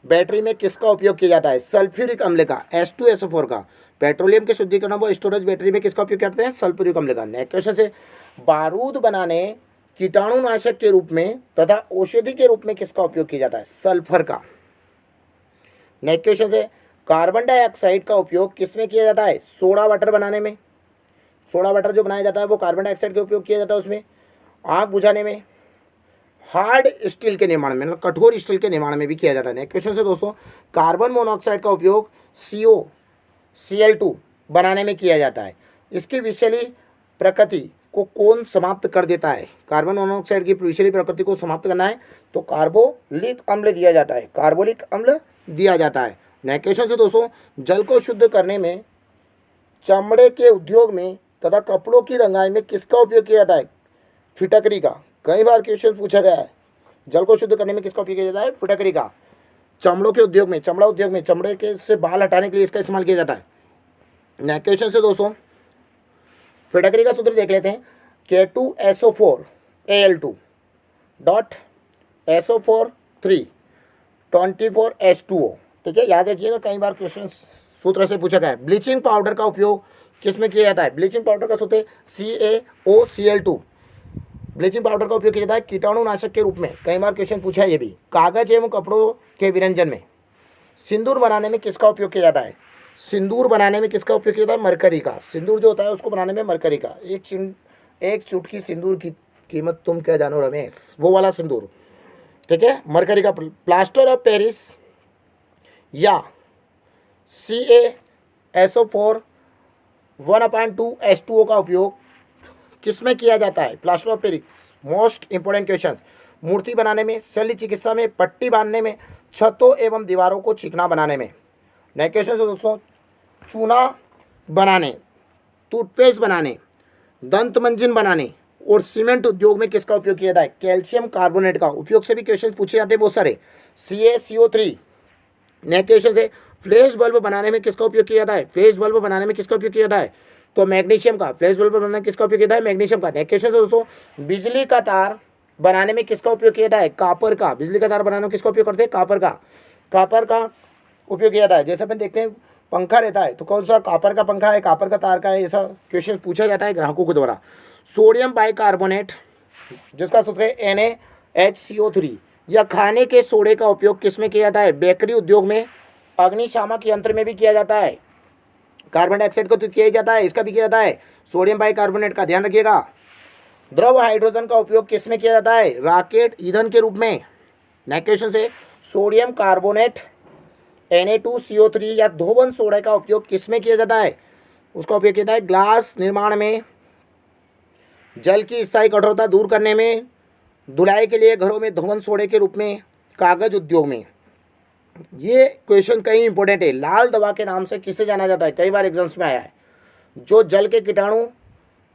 बैटरी में किसका उपयोग किया जाता है? सल्फ्यूरिक अम्ल का, H2SO4 का। पेट्रोलियम के शुद्धिकरण व स्टोरेज बैटरी में किसका उपयोग करते हैं? सल्फ्यूरिक अम्ल का। नेक्स्ट क्वेश्चन से बारूद बनाने कीटाणुनाशक के रूप में तथा औषधि के रूप में किसका उपयोग किया जाता है? सल्फर का। नेक्स्ट क्वेश्चन से कार्बन डाइऑक्साइड का उपयोग किस में किया जाता है? सोडा वाटर बनाने में। सोडा वाटर जो बनाया जाता है वो कार्बन डाइऑक्साइड का उपयोग किया जाता है उसमें। आग बुझाने में, हार्ड स्टील के निर्माण में, मतलब कठोर स्टील के निर्माण में भी किया जाता है। नेक्स्ट क्वेश्चन से दोस्तों कार्बन मोनोऑक्साइड का उपयोग COCl2 बनाने में किया जाता है। इसकी विषैली प्रकृति को कौन समाप्त कर देता है? कार्बन मोनोऑक्साइड की विषैली प्रकृति को समाप्त करना है तो कार्बोलिक अम्ल दिया जाता है, कार्बोलिक अम्ल दिया जाता है। नेक्स्ट क्वेश्चन से दोस्तों जल को शुद्ध करने में, चमड़े के उद्योग में तथा कपड़ों की रंगाई में किसका उपयोग किया जाता है? फिटकरी का। कई बार क्वेश्चन पूछा गया है, जल को शुद्ध करने में किसका उपयोग किया जाता है? फिटकरी का। चमड़ों के उद्योग में, चमड़ा उद्योग में चमड़े के से बाल हटाने के लिए इसका इस्तेमाल किया जाता है। नेक्स्ट क्वेश्चन से दोस्तों फिटकरी का सूत्र देख लेते हैं, K2SO4Al2 डॉट SO4 3 24H2O। ठीक है, याद रखिएगा, कई बार क्वेश्चन सूत्र से पूछा गया है। ब्लीचिंग पाउडर का उपयोग किस में किया जाता है? ब्लीचिंग पाउडर का सूत्र है CaOCl2। ब्लीचिंग पाउडर का उपयोग किया जाता है कीटाणुनाशक के रूप में, कई बार क्वेश्चन पूछा है ये भी। कागज एवं कपड़ों के विरंजन में। सिंदूर बनाने में किसका उपयोग किया जाता है? सिंदूर बनाने में किसका उपयोग किया जाता है? मरकरी का। सिंदूर जो होता है उसको बनाने में मरकरी का। एक चुटकी सिंदूर की कीमत तुम क्या जानो रमेश, वो वाला सिंदूर, ठीक है, मरकरी का। प्लास्टर ऑफ पेरिस या CaSO4 1/2H2O का उपयोग किस में किया जाता है? Plaster of Paris. Most important questions. मूर्ति बनाने में, शल्य चिकित्सा में, पट्टी बांधने में, छतों एवं दीवारों को चिकना बनाने में। नेक्स्ट क्वेश्चन है दोस्तों, चूना बनाने, टूथपेस्ट बनाने, दंत मंजन बनाने और सीमेंट उद्योग में किसका उपयोग किया जाता है? कैल्शियम कार्बोनेट का। उपयोग से भी क्वेश्चन पूछे जाते हैं बहुत सारे। CaCO3। नेक्स्ट क्वेश्चन है, फ्लैश बल्ब बनाने में किसका उपयोग किया जाता है? फ्लैश बल्ब बनाने में किसका उपयोग किया जाता है? तो मैग्नीशियम का। फ्लैश बल्ब बनाने में किसका उपयोग किया जाता है? मैग्नीशियम का। नेक्स्ट क्वेश्चन है दोस्तों, बिजली का तार बनाने में किसका उपयोग किया जाता है? कापर का। बिजली का तार बनाने में किसका उपयोग करते हैं? कापर का। कापर का उपयोग किया जाता है। जैसे अपन देखते हैं पंखा रहता है तो कौन सा कापर का पंखा है, कापर का तार का है, ऐसा क्वेश्चन पूछा जाता है ग्राहकों के द्वारा। सोडियम बाइकार्बोनेट जिसका सूत्र है NaHCO3 या खाने के सोडे का उपयोग किस में किया जाता है? बेकरी उद्योग में, अग्निशामक यंत्र में भी किया जाता है। कार्बन डाइऑक्साइड को तो किया ही जाता है, इसका भी किया जाता है, सोडियम बाइकार्बोनेट का, ध्यान रखिएगा। द्रव हाइड्रोजन का उपयोग किस में किया जाता है? रॉकेट ईंधन के रूप में। नेक्स्ट क्वेश्चन से, सोडियम कार्बोनेट Na2CO3 या धोवन सोडा का उपयोग किस में किया जाता है? उसका उपयोग किया जाता है ग्लास निर्माण में, जल की स्थायी कठोरता दूर करने में, धुलाई के लिए घरों में धोवन सोडे के रूप में, कागज उद्योग में। ये क्वेश्चन कई इंपॉर्टेंट है। लाल दवा के नाम से किसे जाना जाता है? कई बार एग्जाम्स में आया है। जो जल के कीटाणु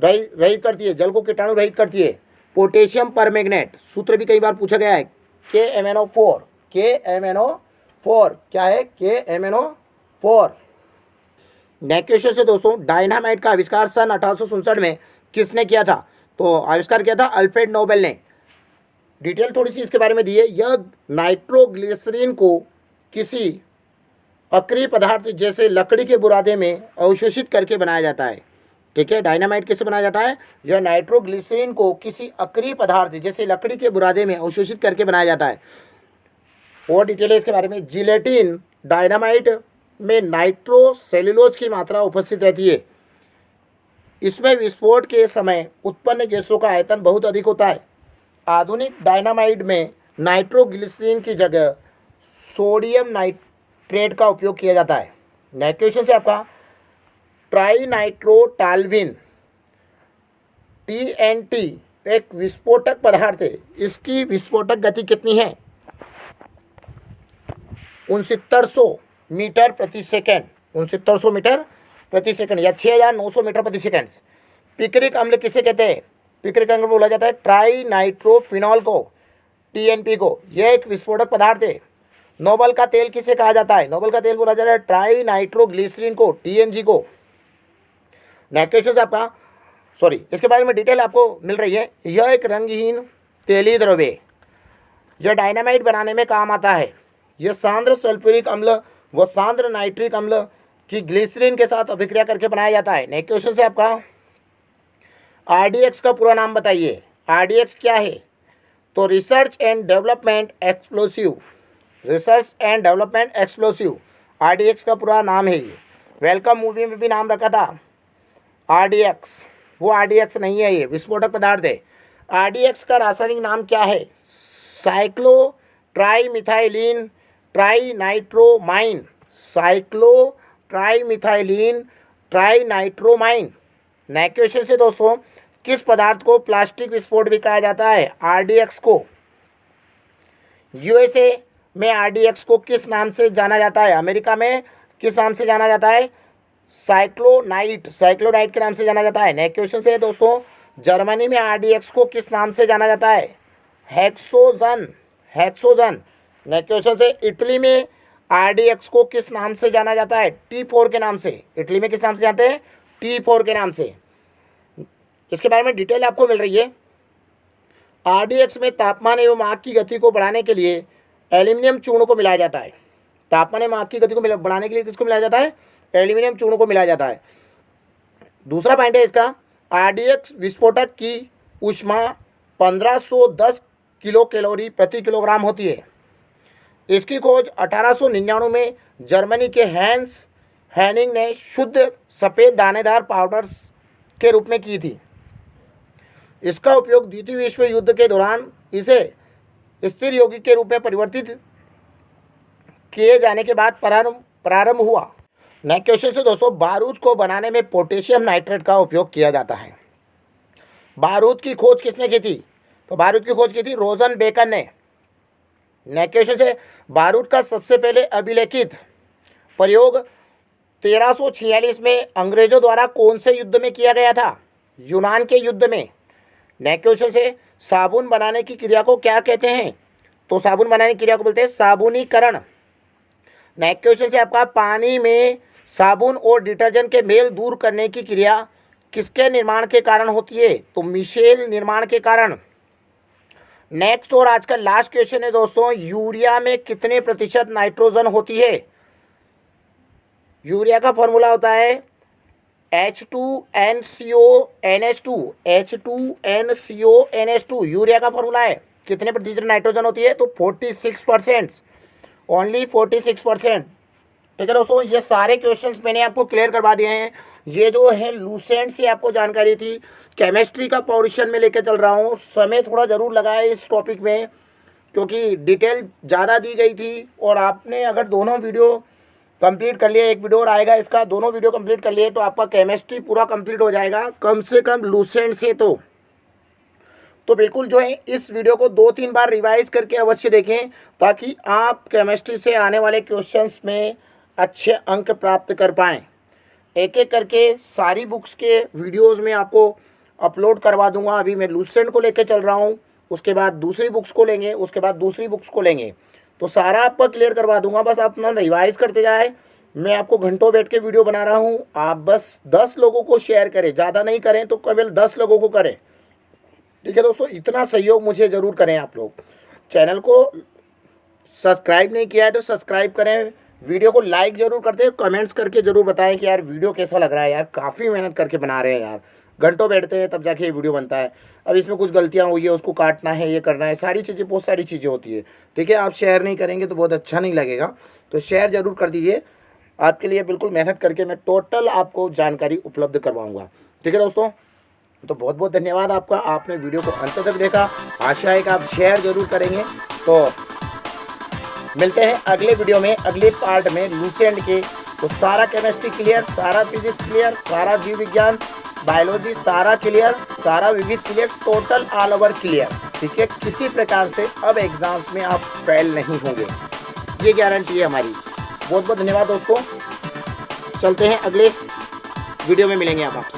रहित करती है, जल को कीटाणु रहित करती है। पोटेशियम परमैंगनेट, सूत्र भी कई बार पूछा गया है, KMnO4। KMnO4 क्या है? KMnO4। नेक्स्ट क्वेश्चन से दोस्तों, डायनामाइट का आविष्कार सन 1867 में किसने किया था? तो आविष्कार किया था अल्फ्रेड नोबेल ने। डिटेल थोड़ी सी इसके बारे में दी है। यह नाइट्रोग्लिसरीन को किसी अक्रिय पदार्थ जैसे लकड़ी के बुरादे में अवशोषित करके बनाया जाता है, ठीक है। डायनामाइट किससे बनाया जाता है? यह नाइट्रोग्लिसरीन को किसी अक्रिय पदार्थ जैसे लकड़ी के बुरादे में अवशोषित करके बनाया जाता है। और डिटेल है इसके बारे में। जिलेटिन डायनामाइट में नाइट्रोसेल्यूलोज की मात्रा उपस्थित रहती है। इसमें विस्फोट के समय उत्पन्न गैसों का आयतन बहुत अधिक होता है। आधुनिक डायनामाइट में नाइट्रोग्लिसरीन की जगह सोडियम नाइट्रेट का उपयोग किया जाता है। नेक्स्ट क्वेश्चन से आपका, ट्राइनाइट्रोटाल्विन TNT एक विस्फोटक पदार्थ है। इसकी विस्फोटक गति कितनी है? 6900 मीटर प्रति सेकेंड। 6900 मीटर प्रति सेकंड या 6900 मीटर प्रति सेकंड। पिक्रिक अम्ल किसे कहते हैं? पिक्रिक अम्ल बोला जाता है ट्राई नाइट्रोफिनॉल को, TNP को। यह एक विस्फोटक पदार्थ है। नोबल का तेल किसे कहा जाता है? नोबल का तेल बोला जाता है ट्राई नाइट्रोग्लिसरीन को, TNG को। नेक्स्ट क्वेश्चन से आपका, सॉरी, इसके बारे में डिटेल आपको मिल रही है। यह एक रंगहीन तेलीय द्रव्य है। यह डायनामाइट बनाने में काम आता है। यह सांद्र सल्फ्यूरिक अम्ल व सांद्र नाइट्रिक अम्ल की ग्लिसरीन के साथ अभिक्रिया करके बनाया जाता है। नेक्स्ट क्वेश्चन से आपका, RDX का पूरा नाम बताइए। RDX क्या है? तो research and development explosive. Research and development explosive RDX का पूरा नाम है। ये वेलकम मूवी में भी नाम रखा था RDX, वो RDX नहीं है, ये विस्फोटक पदार्थ है। RDX का रासायनिक नाम क्या है? साइक्लो ट्राईमिथाइलिन ट्राईनाइट्रोमाइन। साइक्लो ट्राईमिथाइलिन ट्राईनाइट्रोमाइन। नेक्स्ट क्वेश्चन से दोस्तों, किस पदार्थ को प्लास्टिक विस्फोट भी कहा जाता है? RDX को। USA में RDX को किस नाम से जाना जाता है? अमेरिका में किस नाम से जाना जाता है? साइक्लोनाइट, साइक्लोनाइट के नाम से जाना जाता है। नेक्स्ट क्वेश्चन से दोस्तों, जर्मनी में RDX को किस नाम से जाना जाता है? हेक्सोजन, हेक्सोजन। नेक्स्ट क्वेश्चन से, इटली में RDX को किस नाम से जाना जाता है? T4 के नाम से। इटली में किस नाम से जानते हैं? T4 के नाम से। इसके बारे में डिटेल आपको मिल रही है। RDX में तापमान एवं आग की गति को बढ़ाने के लिए एल्यूमिनियम चूर्ण को मिलाया जाता है। तापमान एवं आग की गति को बढ़ाने के लिए किसको मिलाया जाता है? एल्यूमिनियम चूर्ण को मिलाया जाता है। दूसरा पॉइंट है इसका, RDX विस्फोटक की ऊष्मा 1510 किलो कैलोरी प्रति किलोग्राम होती है। इसकी खोज 1899 में जर्मनी के हैंस हैनिंग ने शुद्ध सफ़ेद दानेदार पाउडर्स के रूप में की थी। इसका उपयोग द्वितीय विश्व युद्ध के दौरान इसे स्थिर यौगिक के रूप में परिवर्तित किए जाने के बाद प्रारंभ हुआ। नेक्स्ट क्वेश्चन से दोस्तों, बारूद को बनाने में पोटेशियम नाइट्रेट का उपयोग किया जाता है। बारूद की खोज किसने की थी? तो बारूद की खोज की थी रोजन बेकन ने। नेक्स्ट क्वेश्चन से, बारूद का सबसे पहले अभिलेखित प्रयोग 1346 में अंग्रेजों द्वारा कौन से युद्ध में किया गया था? यूनान के युद्ध में। नेक्स्ट क्वेश्चन से, साबुन बनाने की क्रिया को क्या कहते हैं? तो साबुन बनाने की क्रिया को बोलते हैं साबुनीकरण। नेक्स्ट क्वेश्चन से आपका, पानी में साबुन और डिटर्जेंट के मेल दूर करने की क्रिया किसके निर्माण के कारण होती है? तो मिशेल निर्माण के कारण। नेक्स्ट और आज का लास्ट क्वेश्चन है दोस्तों, यूरिया में कितने प्रतिशत नाइट्रोजन होती है? यूरिया का फॉर्मूला होता है H2NCONH2। H2NCONH2 यूरिया का फॉर्मूला है। कितने प्रतिशत नाइट्रोजन होती है? तो 46%, ओनली 46%। ठीक है दोस्तों, ये सारे क्वेश्चंस मैंने आपको क्लियर करवा दिए हैं। ये जो है लूसेंट से आपको जानकारी थी, केमिस्ट्री का पोर्शन में लेकर चल रहा हूँ। समय थोड़ा ज़रूर लगा है इस टॉपिक में, क्योंकि डिटेल ज़्यादा दी गई थी। और आपने अगर दोनों वीडियो कंप्लीट कर लिया, एक वीडियो और आएगा इसका, दोनों वीडियो कंप्लीट कर लिए तो आपका केमिस्ट्री पूरा कंप्लीट हो जाएगा, कम से कम लूसेंट से। तो बिल्कुल जो है इस वीडियो को 2-3 बार रिवाइज करके अवश्य देखें, ताकि आप केमिस्ट्री से आने वाले क्वेश्चंस में अच्छे अंक प्राप्त कर पाएँ। एक एक करके सारी बुक्स के वीडियोस में आपको अपलोड करवा दूंगा। अभी मैं लूसेंट को लेकर चल रहा हूँ, उसके बाद दूसरी बुक्स को लेंगे, उसके बाद दूसरी बुक्स को लेंगे, तो सारा आपका क्लियर करवा दूंगा। बस आप अपना रिवाइज करते जाए। मैं आपको घंटों बैठ के वीडियो बना रहा हूँ, आप बस 10 लोगों को शेयर करें, ज़्यादा नहीं करें तो केवल 10 लोगों को करें। ठीक है दोस्तों, इतना सहयोग मुझे ज़रूर करें आप लोग। चैनल को सब्सक्राइब नहीं किया है तो सब्सक्राइब करें, वीडियो को लाइक ज़रूर करते हैं, कमेंट्स करके ज़रूर बताएं कि यार वीडियो कैसा लग रहा है। यार काफ़ी मेहनत करके बना रहे हैं यार, घंटों बैठते हैं तब जाके ये वीडियो बनता है। अब इसमें कुछ गलतियाँ हुई है, उसको काटना है, ये करना है, सारी चीज़ें, बहुत सारी चीज़ें होती है। ठीक है, आप शेयर नहीं करेंगे तो बहुत अच्छा नहीं लगेगा, तो शेयर ज़रूर कर दीजिए। आपके लिए बिल्कुल मेहनत करके मैं टोटल आपको जानकारी उपलब्ध करवाऊँगा। ठीक है दोस्तों, तो बहुत बहुत धन्यवाद आपका, आपने वीडियो को अंत तक देखा। आशा है कि आप शेयर ज़रूर करेंगे। तो मिलते हैं अगले वीडियो में, अगले पार्ट में लूसेंट के। तो सारा केमिस्ट्री क्लियर, सारा फिजिक्स क्लियर, सारा जीव विज्ञान, बायोलॉजी सारा क्लियर, सारा विविध clear, total all over clear. ठीक है, किसी प्रकार से अब एग्जाम्स में आप फेल नहीं होंगे, ये गारंटी है हमारी। बहुत बहुत धन्यवाद दोस्तों, चलते हैं अगले वीडियो में मिलेंगे आप आपसे।